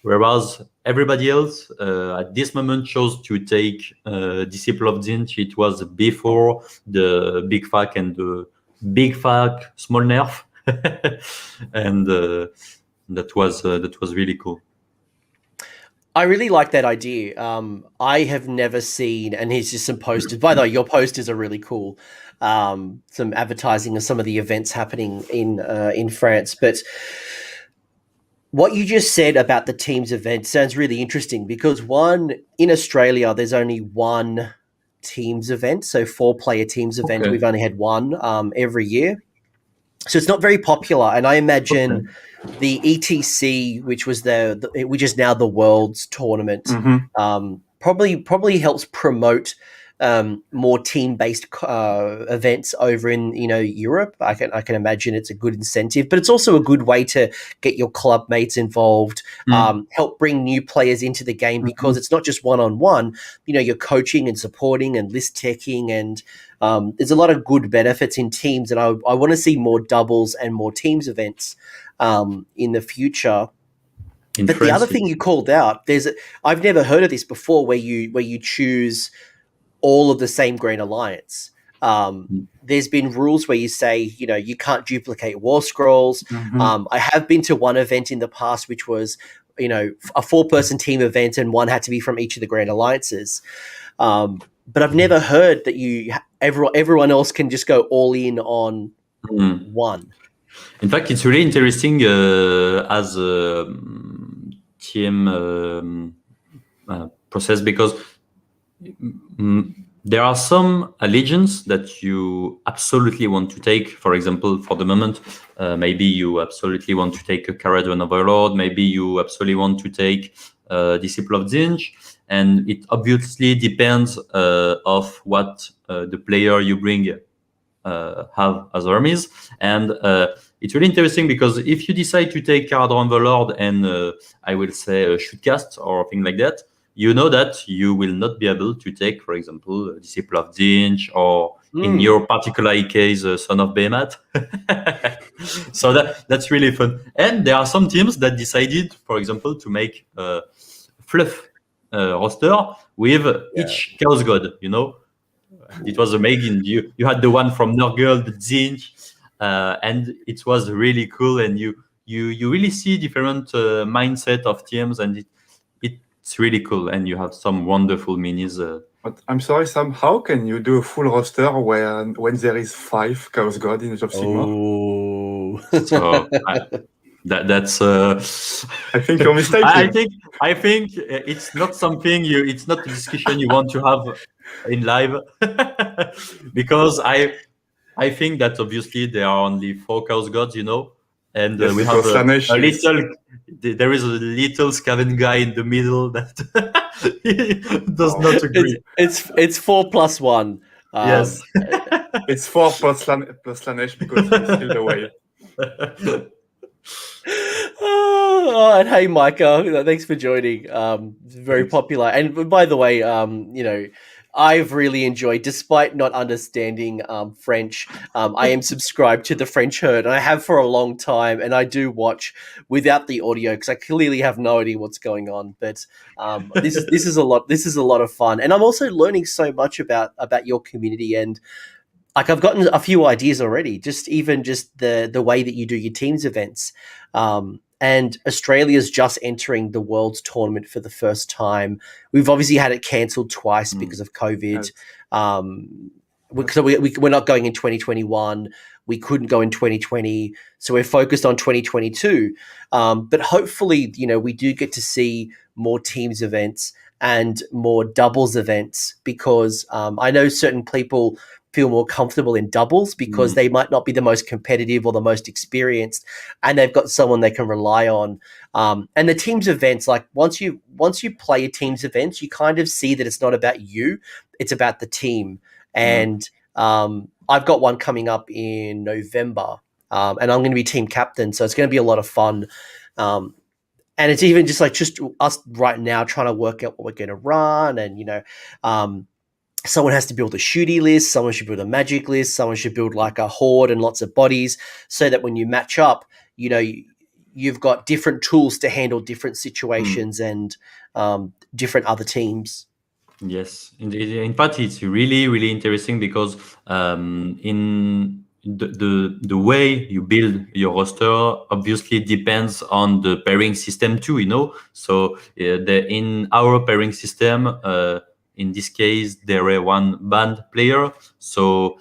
whereas everybody else at this moment chose to take Disciple of Zinch. It was before the Big Fac and the Big Fac Small Nerf, and that was really cool. I really like that idea. I have never seen, and here's just some posters. By the way, your posters are really cool. Some advertising of some of the events happening in France. But what you just said about the teams event sounds really interesting, because in Australia, there's only one teams event. So 4-player teams event. Okay. We've only had one every year. So it's not very popular. And I imagine the ETC, which is now the World's Tournament, probably helps promote more team-based events over in Europe. I can imagine it's a good incentive, but it's also a good way to get your club mates involved, help bring new players into the game, because it's not just one-on-one. You're coaching and supporting and list teching, and there's a lot of good benefits in teams. And I want to see more doubles and more teams events in the future. But the other thing you called out, I've never heard of this before, where you choose all of the same Grand Alliance. There's been rules where you say, you can't duplicate war scrolls. I have been to one event in the past, which was, a 4-person team event, and one had to be from each of the Grand Alliances. But I've never heard that everyone else can just go all in on Mm. one. In fact, it's really interesting as a team process because there are some allegiance that you absolutely want to take. For example, for the moment, maybe you absolutely want to take a Caradon Overlord. Maybe you absolutely want to take Disciple of Zinj. And it obviously depends of what the player you bring have as armies. And it's really interesting because if you decide to take Caradon Overlord and I will say a Shootcast or thing like that, you know that you will not be able to take, for example, Disciple of Zinj or in your particular case, Son of Behemoth. So that's really fun. And there are some teams that decided, for example, to make a fluff roster with each Chaos God, you know. It was amazing. You had the one from Nurgle, the Zinj, and it was really cool. And you really see different mindset of teams, and it's really cool. And you have some wonderful minis. But I'm sorry, Sam. How can you do a full roster when there is 5 Chaos God in Age of Sigmar? Oh, So that's. I think you're mistaken. I think it's not something it's not a discussion you want to have in live, because I think that obviously there are only 4 Chaos Gods, you know, and Yes, we have because Lange a is- little. There is a little Skaven guy in the middle that does not agree. it's 4+1. Yes. It's 4 plus Lanesh because he's still away. Oh, and hey, Micah, thanks for joining. Very Thanks. popular. And by the way, you know, I've really enjoyed, despite not understanding French, I am subscribed to the French herd, and I have for a long time. And I do watch without the audio because I clearly have no idea what's going on. But this is a lot. This is a lot of fun, and I'm also learning so much about your community. And like, I've gotten a few ideas already. Just the way that you do your teams events. And Australia's just entering the World's Tournament for the first time. We've obviously had it cancelled twice because of COVID. Yes. So we're not going in 2021. We couldn't go in 2020. So we're focused on 2022. But hopefully, you know, we do get to see more teams events and more doubles events, because I know certain people feel more comfortable in doubles because they might not be the most competitive or the most experienced, and they've got someone they can rely on. And the teams events, like once you play a teams events, you kind of see that it's not about you, it's about the team. And I've got one coming up in November, and I'm going to be team captain, so it's going to be a lot of fun. And it's even just us right now trying to work out what we're going to run, and you know, someone has to build a shooty list, someone should build a magic list, someone should build like a horde and lots of bodies, so that when you match up, you know, you've got different tools to handle different situations and different other teams. Yes, in fact, it's really, really interesting because in the way you build your roster obviously depends on the pairing system too, you know. So in our pairing system, in this case, there are one band player, so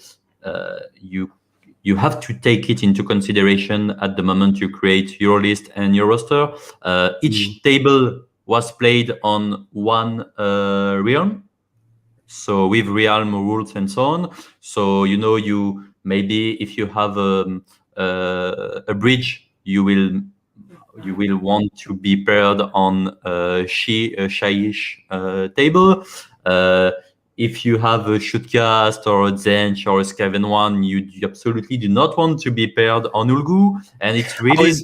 you have to take it into consideration at the moment you create your list and your roster. Each table was played on one realm, so with realm rules and so on. So you know, you maybe if you have a bridge, you will want to be paired on a Shaiish table. If you have a Shootcast or a Zench or a Skaven one, you absolutely do not want to be paired on Ulgu, and it's really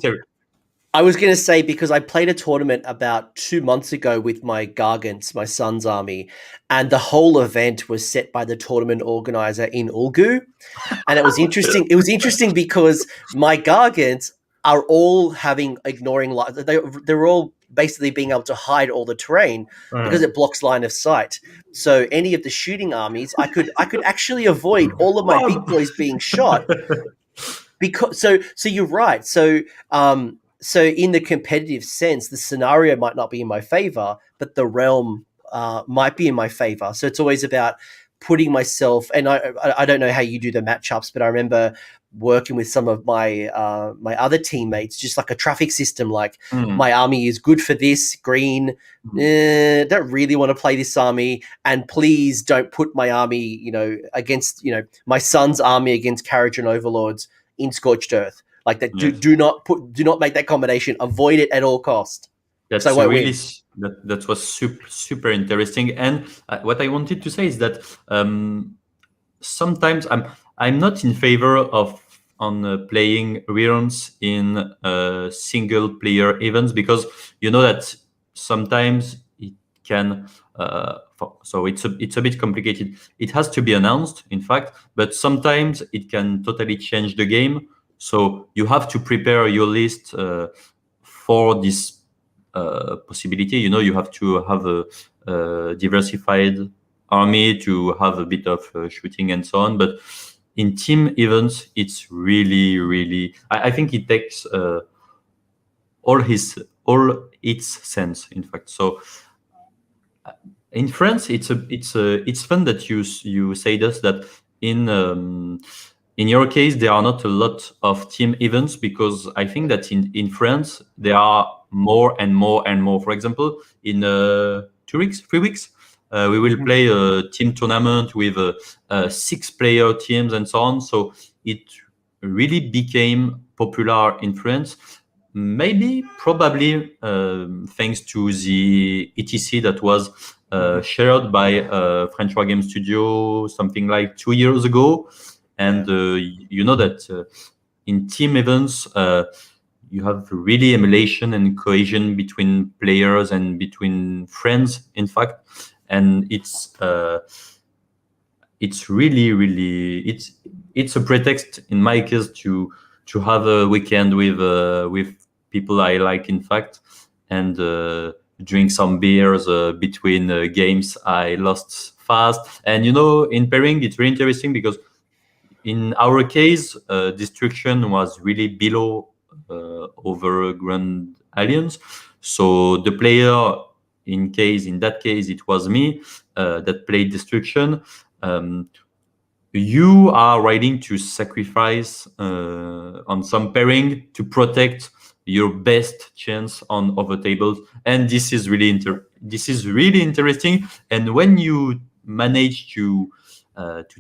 I was going to say, because I played a tournament about 2 months ago with my Gargants, my son's army, and the whole event was set by the tournament organizer in Ulgu. And it was interesting. It was interesting because my Gargants are all ignoring light. They're all basically being able to hide all the terrain because it blocks line of sight. So any of the shooting armies, I could actually avoid all of my big boys being shot. Because so you're right. So in the competitive sense, the scenario might not be in my favor, but the realm might be in my favor. So it's always about putting myself, and I don't know how you do the matchups, but I remember working with some of my my other teammates, just like a traffic system, like my army is good for this, green, don't really want to play this army, and please don't put my army, against, my son's army against Carriage and Overlords in Scorched Earth. Like that, Yes. do not make that combination. Avoid it at all cost. That's So I won't really win. that was super interesting. And what I wanted to say is that sometimes I'm not in favor of playing reruns in single player events, because you know that sometimes it can. So it's a bit complicated. It has to be announced, in fact, but sometimes it can totally change the game. So you have to prepare your list for this possibility. You have to have a diversified army to have a bit of shooting and so on. But in team events, it's really, I think it takes all its sense, in fact. So in France, it's fun that you say this, that in your case there are not a lot of team events, because I think that in France there are more and more and more. For example, in 3 weeks, we will play a team tournament with 6-player teams and so on. So it really became popular in France. Maybe, probably, thanks to the ETC that was shared by French War Game Studio something like 2 years ago. And you know that in team events, you have really emulation and cohesion between players and between friends, in fact. And it's really it's a pretext in my case to have a weekend with people I like, in fact, and drink some beers between games I lost fast. And in pairing, it's really interesting because in our case, destruction was really below over Grand Alliance. So the player, in that case, it was me that played destruction. You are ready to sacrifice on some pairing to protect your best chance on other tables, and this is really interesting. And when you manage to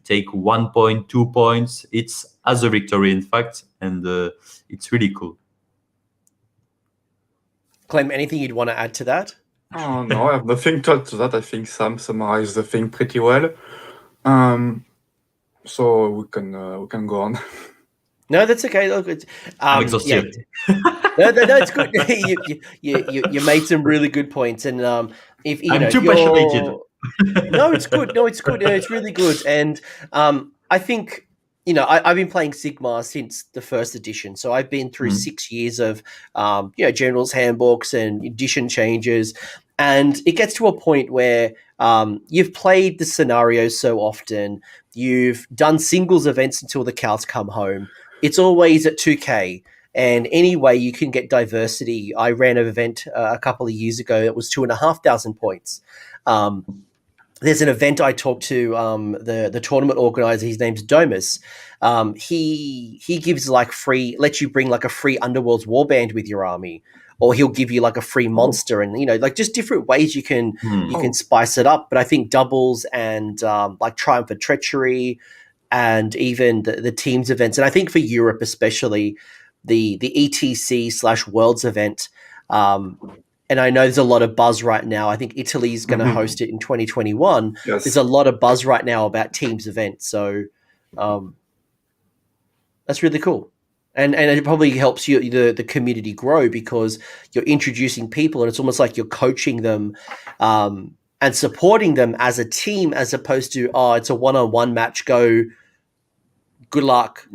take 1 point, 2 points, it's as a victory, in fact, and it's really cool. Clem, anything you'd want to add to that? Oh no, I have nothing to add to that. I think Sam summarized the thing pretty well. So we can go on. No, that's okay. Look, I'm exhausted. Yeah. No, it's good. you made some really good points, and if I'm too passionate. No, it's good. No, it's good. It's really good, and I think I've been playing Sigmar since the first edition, so I've been through 6 years of generals' handbooks and edition changes, and it gets to a point where you've played the scenarios so often, you've done singles events until the cows come home. It's always at 2K. And any way you can get diversity. I ran an event a couple of years ago that was 2,500 points. There's an event I talked to the tournament organizer. His name's Domus. He gives lets you bring like a free Underworld's warband with your army, or he'll give you like a free monster, and just different ways you can spice it up. But I think doubles and like Triumph of Treachery, and even the teams events, and I think for Europe especially, the ETC/Worlds event. And I know there's a lot of buzz right now. I think Italy's going to host it in 2021. Yes. There's a lot of buzz right now about teams events. So that's really cool. And it probably helps the community grow, because you're introducing people, and it's almost like you're coaching them and supporting them as a team, as opposed to, it's a one-on-one match. Go, good luck.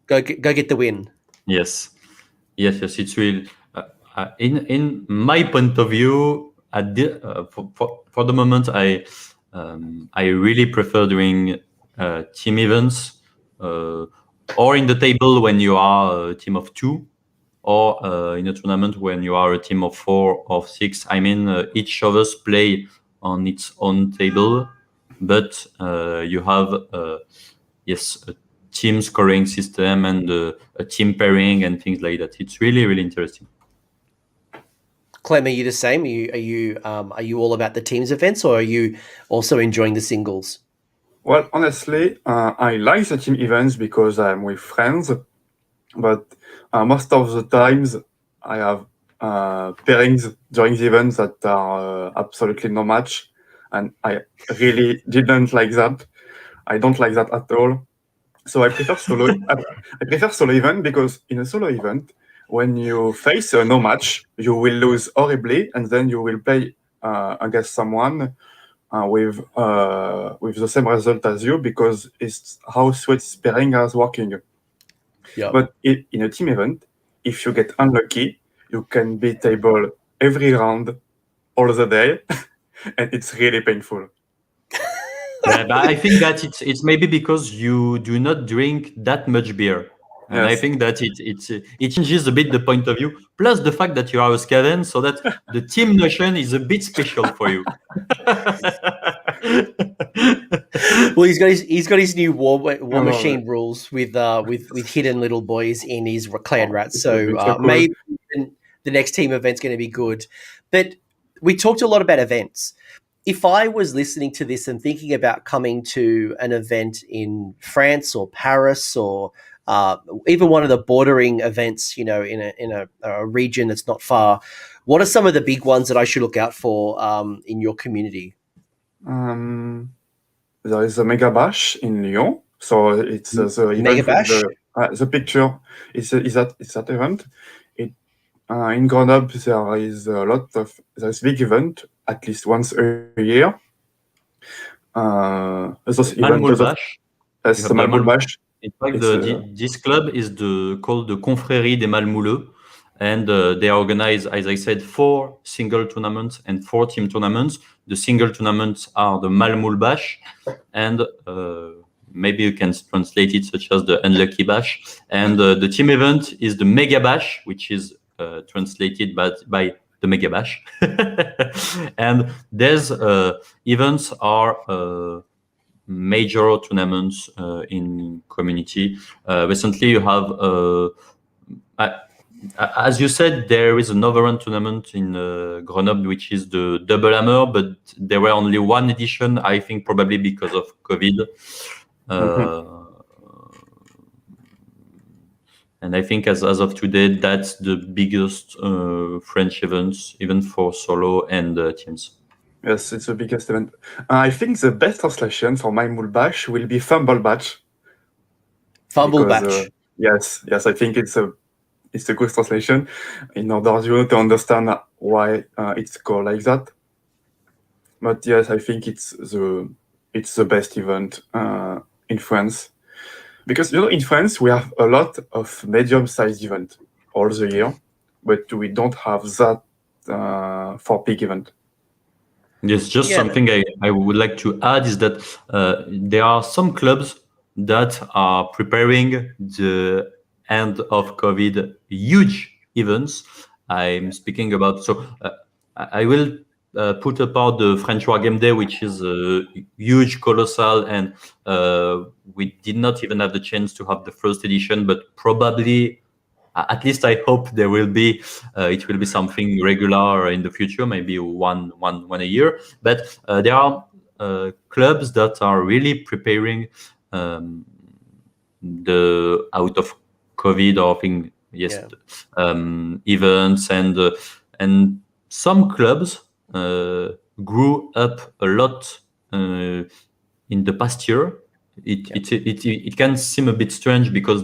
Go get the win. Yes. It's really in my point of view. For the moment, I really prefer doing team events, or in the table when you are a team of 2, or in a tournament when you are a team of 4 or 6. I mean, each of us play on its own table, but you have yes, a team scoring system and a team pairing and things like that. It's really, really interesting. Clem, are you the same? Are you all about the teams events, or are you also enjoying the singles? Well, honestly, I like the team events because I'm with friends, but most of the times I have pairings during the events that are absolutely no match, and I really didn't like that. I don't like that at all. So I prefer solo. I prefer solo event because in a solo event, when you face a no match, you will lose horribly, and then you will play against someone with the same result as you because it's how Sweat's pairing is working. Yeah. But in a team event, if you get unlucky, you can be table every round, all the day, and it's really painful. Yeah, but I think that it's maybe because you do not drink that much beer. And I Yes. think that it changes a bit the point of view. Plus the fact that you are a Scaven, so that the team notion is a bit special for you. Well, he's got his new war love machine rules with hidden little boys in his clan rats. So It's so cool. maybe the next team event's going to be good. But we talked a lot about events. If I was listening to this and thinking about coming to an event in France or Paris or even one of the bordering events, in a region that's not far, what are some of the big ones that I should look out for in your community? There is a Mega Bash in Lyon, so it's the Mega event Bash? with the picture is that event. In Grenoble there is big event at least once a year. Those Malmul events, Bash. yes, the Malmul Bash. In fact, It's, this club is called the Confrérie des Malmouleux, and they organize, as I said, 4 single tournaments and 4 team tournaments. The single tournaments are the Malmoul Bash, and maybe you can translate it such as the Unlucky Bash. And the team event is the Mega Bash, which is translated by the Mega Bash. And these events are major tournaments in community. Recently, you have, as you said, there is another one tournament in Grenoble, which is the Double Hammer, but there were only one edition, I think probably because of COVID. And I think as of today, that's the biggest French events, even for solo and teams. Yes, it's the biggest event. I think the best translation for Malmul Bash will be Fumble Batch. Fumble because, Batch. Yes, I think it's a good translation in order to understand why it's called like that. But yes, I think it's the best event in France, because in France we have a lot of medium-sized events all the year, but we don't have that for big event. Yes, just something I would like to add is that there are some clubs that are preparing the end of COVID huge events. I'm speaking about, so I will put apart the French War Game Day, which is huge, colossal, and we did not even have the chance to have the first edition, but probably, at least I hope there will be, it will be something regular in the future, maybe one a year. But there are clubs that are really preparing the out of COVID or thing, events, and some clubs grew up a lot in the past year. It can seem a bit strange because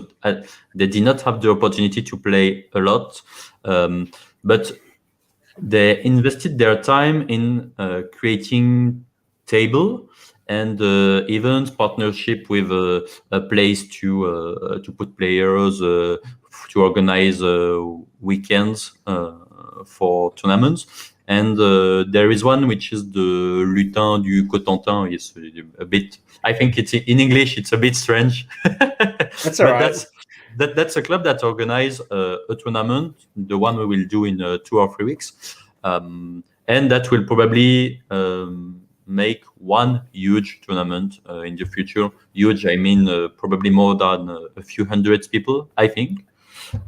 they did not have the opportunity to play a lot, but they invested their time in creating table and events, partnership with a place to put players, to organize weekends for tournaments. And there is one which is the Lutin du Cotentin. It's a bit, I think it's in English, it's a bit strange. That's all right. That's a club that organizes a tournament, the one we will do in 2 or 3 weeks. And that will probably make one huge tournament in the future. Huge, I mean probably more than a few hundred people, I think.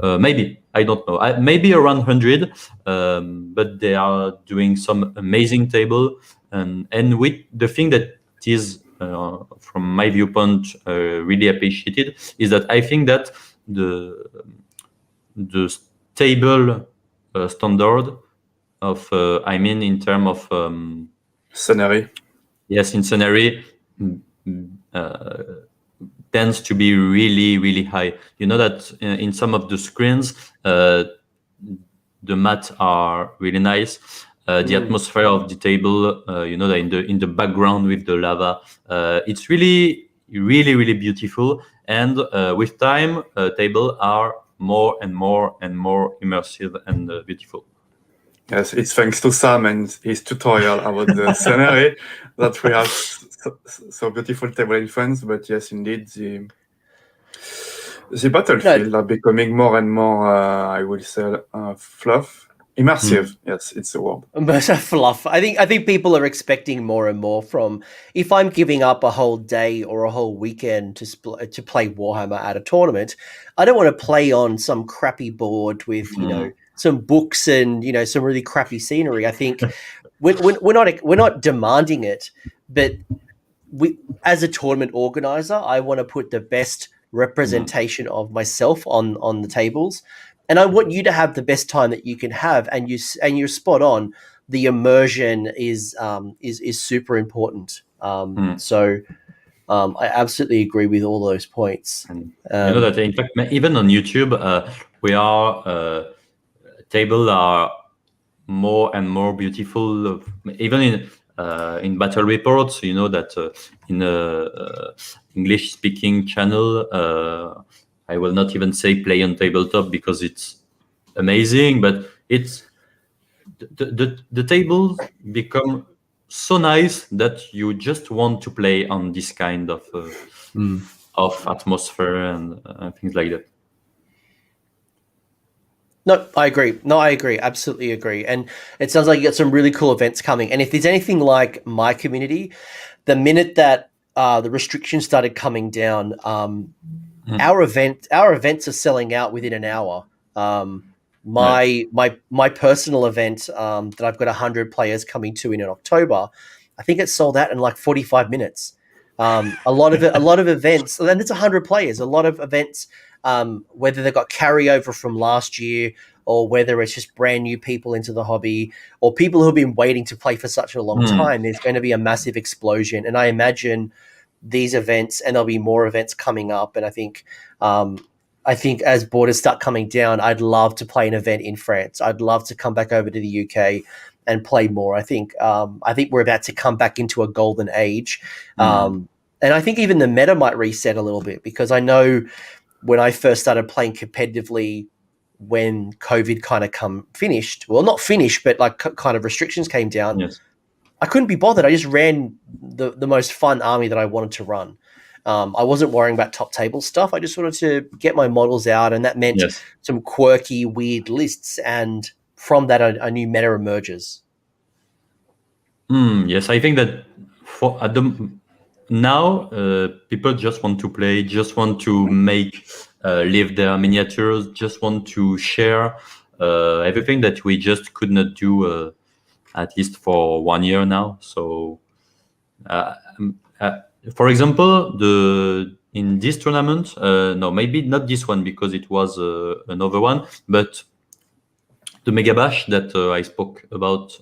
Maybe, I don't know. Maybe around 100, but they are doing some amazing table. And with the thing that is, from my viewpoint, really appreciated is that I think that the table standard of, I mean, in terms of Scenery. yes, in scenery, tends to be really, really high. You know that in some of the screens, the mats are really nice. The atmosphere of the table, you know, in the background with the lava, it's really, really, really beautiful. And with time, tables are more and more and more immersive and beautiful. Yes, it's thanks to Sam and his tutorial about the scenery that we have so beautiful table in France. But yes, indeed, the battlefield are becoming more and more, I will say, fluff. Immersive, yes, it's the word. Fluff. I think people are expecting more and more from. If I'm giving up a whole day or a whole weekend to play Warhammer at a tournament, I don't want to play on some crappy board with some books and some really crappy scenery. I think we're not demanding it, but as a tournament organizer, I want to put the best representation of myself on the tables. And I want you to have the best time that you can have, and you're spot on. The immersion is super important. So I absolutely agree with all those points. And you know that in fact, even on YouTube, tables are more and more beautiful. Even in battle reports, you know that in English-speaking channel. I will not even say play on tabletop because it's amazing, but it's the tables become so nice that you just want to play on this kind of atmosphere and things like that. No, I agree. Absolutely agree. And it sounds like you got some really cool events coming. And if there's anything like my community, the minute that the restrictions started coming down, our events are selling out within an hour. My personal event that I've got 100 players coming to in October, I think it's sold out in like 45 minutes. A lot of events, and it's 100 players. A lot of events, whether they've got carryover from last year or whether it's just brand new people into the hobby or people who've been waiting to play for such a long time, there's going to be a massive explosion. And I imagine these events, and there'll be more events coming up. And I think as borders start coming down, I'd love to play an event in France. I'd love to come back over to the UK and play more. I think we're about to come back into a golden age. And I think even the meta might reset a little bit, because I know when I first started playing competitively, when COVID kind of finished, well, not finished, but like kind of restrictions came down. Yes. I couldn't be bothered. I just ran the most fun army that I wanted to run. I wasn't worrying about top table stuff. I just wanted to get my models out, and that meant some quirky, weird lists. And from that, a new meta emerges. Yes, I think that now people just want to play, just want to live their miniatures, just want to share everything that we just could not do at least for 1 year now. So, for example, in this tournament, no, maybe not this one because it was another one, but the Mega Bash that I spoke about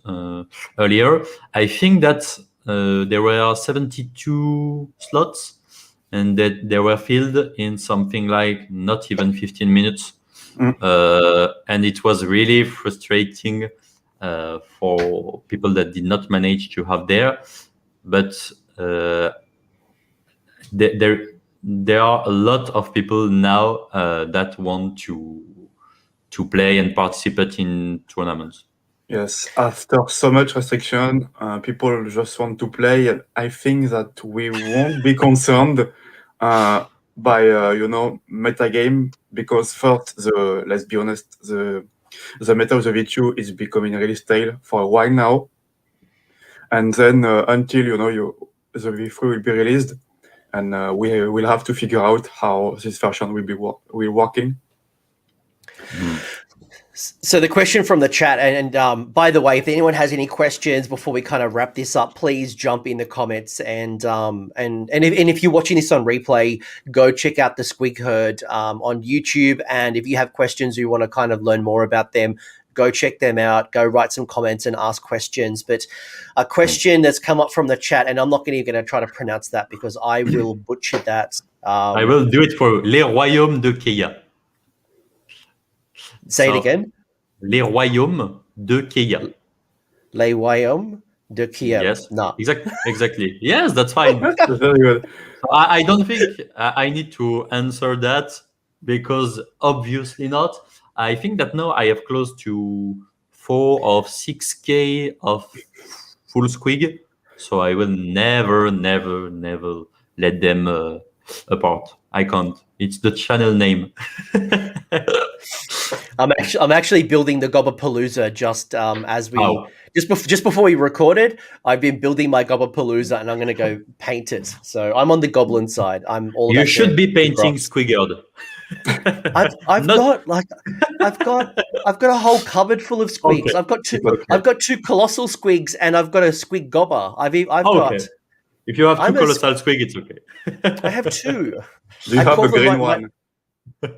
earlier, I think that there were 72 slots and that they were filled in something like not even 15 minutes. And it was really frustrating for people that did not manage to have there. But there are a lot of people now that want to play and participate in tournaments. Yes, after so much restriction, people just want to play. I think that we won't be concerned by metagame, because first, let's be honest, the meta of the V2 is becoming really stale for a while now, and then until the V3 will be released, and we will have to figure out how this version will be working. So the question from the chat, and by the way, if anyone has any questions before we kind of wrap this up, please jump in the comments. And if you're watching this on replay, go check out the Squig Herd on YouTube. And if you have questions or you want to kind of learn more about them, go check them out. Go write some comments and ask questions. But a question that's come up from the chat, and I'm not even going to try to pronounce that because I will butcher that. I will do it for Les Royaumes de Keia. Say it again. Les Royaumes de Keia. Les Royaumes de Keia. Yes. No. Exactly. Yes, that's fine. That's very good. I don't think I need to answer that because obviously not. I think that now I have close to 4 or 6K of full squig, so I will never let them apart. I can't. It's the channel name. I'm actually building the Gobapalooza just as we just before we recorded. I've been building my Gobapalooza and I'm going to go paint it. So I'm on the goblin side. I'm all. You should be painting Squigard. I've got a whole cupboard full of squigs. Okay. I've got two colossal squigs and I've got a squig gobber. I've got. If you have two colossal squig, it's okay. I have two. Do you have a green one?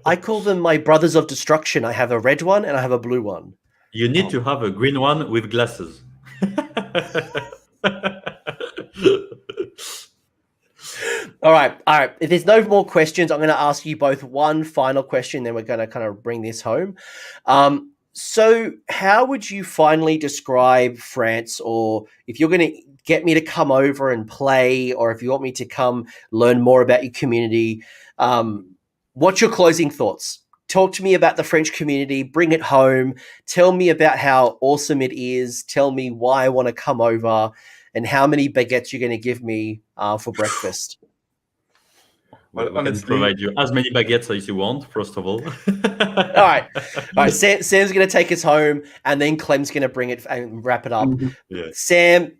I call them my brothers of destruction. I have a red one and I have a blue one. You need to have a green one with glasses. All right. If there's no more questions, I'm going to ask you both one final question, then we're going to kind of bring this home. So how would you finally describe France, or if you're going to get me to come over and play, or if you want me to come learn more about your community, what's your closing thoughts? Talk to me about the French community, bring it home, tell me about how awesome it is, tell me why I want to come over, and how many baguettes you're going to give me for breakfast. Well, we can provide you as many baguettes as you want, first of all. All right. Sam's going to take us home, and then Clem's going to bring it and wrap it up. Mm-hmm. Yeah. Sam,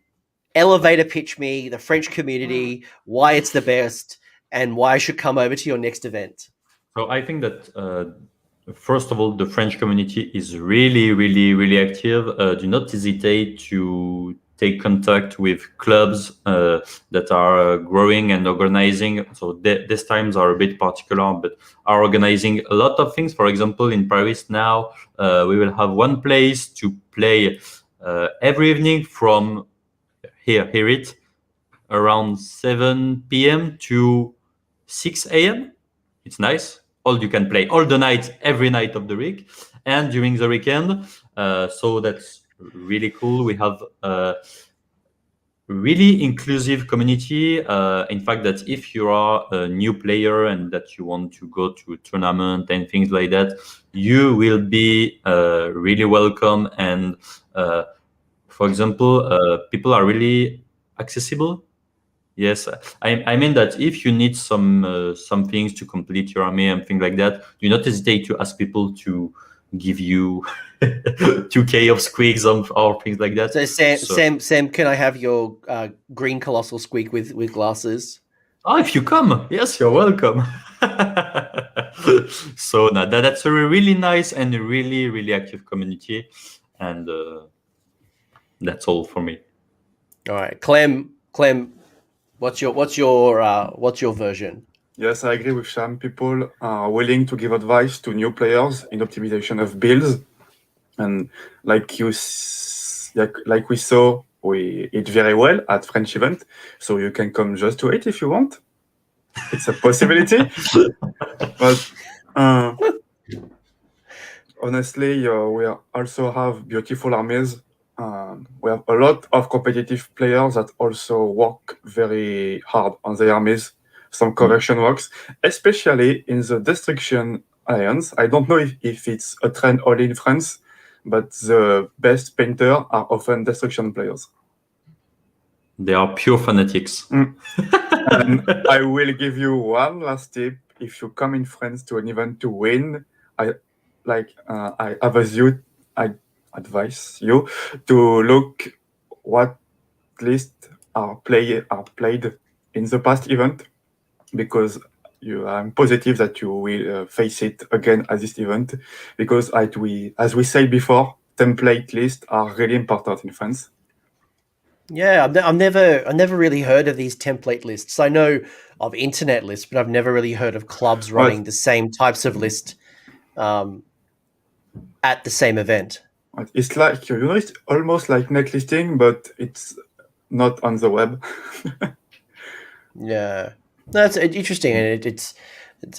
elevator pitch me, the French community, why it's the best, and why I should come over to your next event. So I think that, first of all, the French community is really active. Do not hesitate to take contact with clubs that are growing and organizing. So these times are a bit particular, but are organizing a lot of things. For example, in Paris now, we will have one place to play every evening from hear it, around 7 p.m. to 6 a.m. It's nice. You can play all the nights, every night of the week, and during the weekend. So that's really cool. We have a really inclusive community. In fact, that if you are a new player and that you want to go to a tournament and things like that, you will be really welcome. And for example, people are really accessible. Yes, I mean that if you need some things to complete your army and things like that, do not hesitate to ask people to give you 2K of squigs or things like that. So Sam, can I have your green colossal squig with glasses? Oh, if you come, yes, you're welcome. So no, that's a really nice and really active community, and that's all for me. All right, Clem. What's your version? Yes, I agree with Sam. People are willing to give advice to new players in optimization of builds, and like we saw, we eat very well at French event, so you can come just to it if you want. It's a possibility, but honestly, we also have beautiful armies. We have a lot of competitive players that also work very hard on their armies. Some correction works, especially in the Destruction Alliance. I don't know if it's a trend only in France, but the best painters are often Destruction players. They are pure fanatics. And I will give you one last tip. If you come in France to an event to win, I advise you to look what lists are played in the past event, because I'm positive that you will face it again at this event, because as we said before, template lists are really important in France. Yeah, I've never really heard of these template lists. I know of internet lists, but I've never really heard of clubs running the same types of list at the same event. It's like, it's almost like net listing, but it's not on the web. Yeah, that's interesting, and it's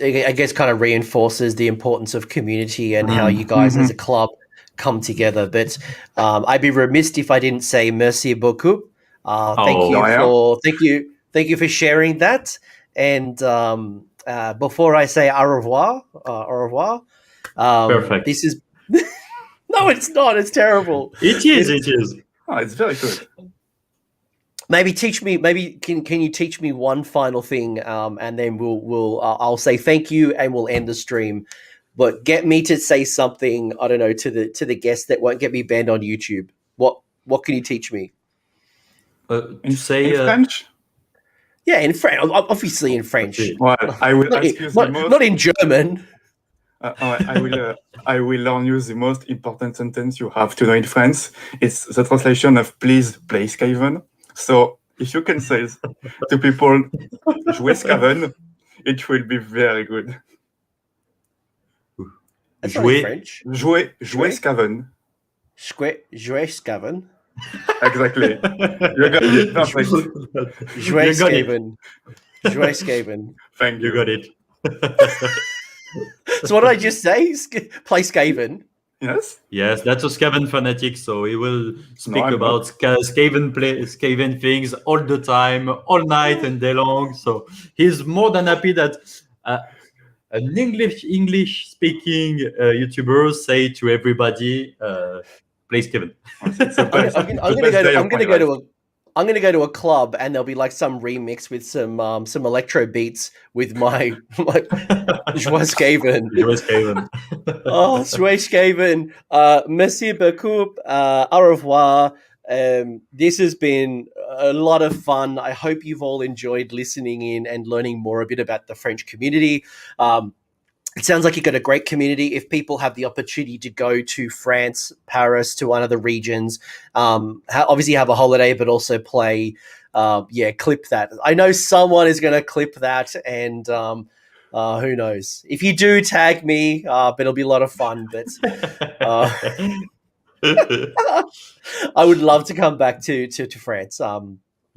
I guess kind of reinforces the importance of community and how you guys as a club come together. But I'd be remiss if I didn't say merci beaucoup. Thank you for sharing that. And before I say au revoir, Perfect. This is no, it's not. It's terrible. It is. Oh, it's very good. Maybe teach me. Maybe can you teach me one final thing, and then I'll say thank you and we'll end the stream. But get me to say something, I don't know, to the guests that won't get me banned on YouTube. What can you teach me? In French? Yeah, in French. Obviously in French. Well, I will ask you not in German. I will learn you the most important sentence you have to know in France. It's the translation of "please play Skaven." So if you can say to people, "jouer Skaven," it will be very good. Jouer French. Jouer Skaven. Jouer Skaven. Exactly. You got it. Perfect. Jouer Skaven. Jouer Skaven. Thank you. You got it. So what did I just say? Play Skaven. Yes, that's a Skaven fanatic, so he will speak about Skaven things all the time, all night and day long. So he's more than happy that an English speaking YouTuber say to everybody, play Skaven. I'm gonna go to a club and there'll be like some remix with some electro beats with my Jouer Skaven. Oh, Jouer Skaven. Merci beaucoup. Au revoir. This has been a lot of fun. I hope you've all enjoyed listening in and learning more a bit about the French community. It sounds like you've got a great community. If people have the opportunity to go to France, Paris, to one of the regions, obviously have a holiday, but also play, clip that. I know someone is going to clip that, and who knows? If you do, tag me, but it'll be a lot of fun. But I would love to come back to France.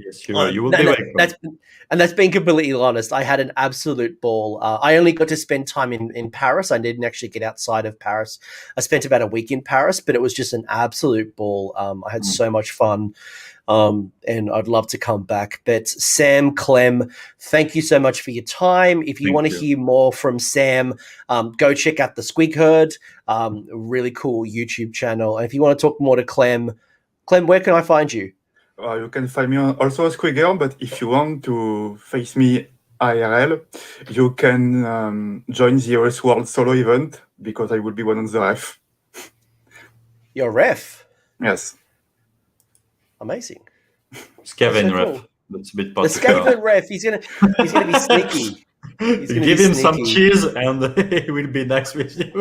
Yes, sure. You will be welcome. That's being completely honest. I had an absolute ball. I only got to spend time in Paris. I didn't actually get outside of Paris. I spent about a week in Paris, but it was just an absolute ball. I had so much fun, and I'd love to come back. But Sam, Clem, thank you so much for your time. If you want to hear more from Sam, go check out the Squig Herd, really cool YouTube channel. And if you want to talk more to Clem, where can I find you? You can find me also a Squigger, but if you want to face me IRL, you can join the Heroes World solo event, because I will be one of the ref. You're ref? Yes. Amazing. Skaven ref. Cool. That's a bit particular. The Skaven ref. He's gonna be sneaky. Give him some cheese and he will be next with you.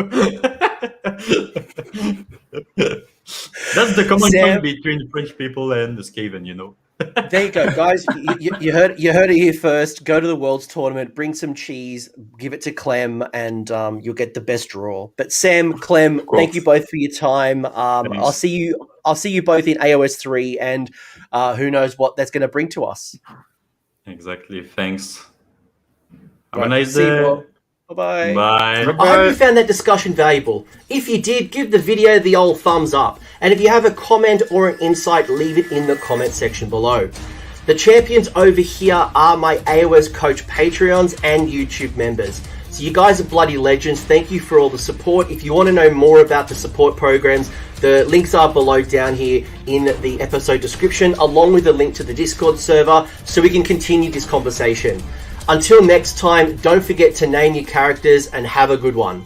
That's the common point between French people and the Skaven, you know. There you go, guys. You heard it here first. Go to the Worlds tournament, bring some cheese, give it to Clem, and you'll get the best draw. But Sam, Clem, thank you both for your time. I'll see you both in AOS 3, and who knows what that's going to bring to us. Exactly. Thanks. Have a nice day. Bye-bye. Bye. I hope you found that discussion valuable. If you did, give the video the old thumbs up. And if you have a comment or an insight, leave it in the comment section below. The champions over here are my AOS Coach Patreons and YouTube members. So you guys are bloody legends. Thank you for all the support. If you want to know more about the support programs, the links are below down here in the episode description, along with a link to the Discord server, so we can continue this conversation. Until next time, don't forget to name your characters and have a good one.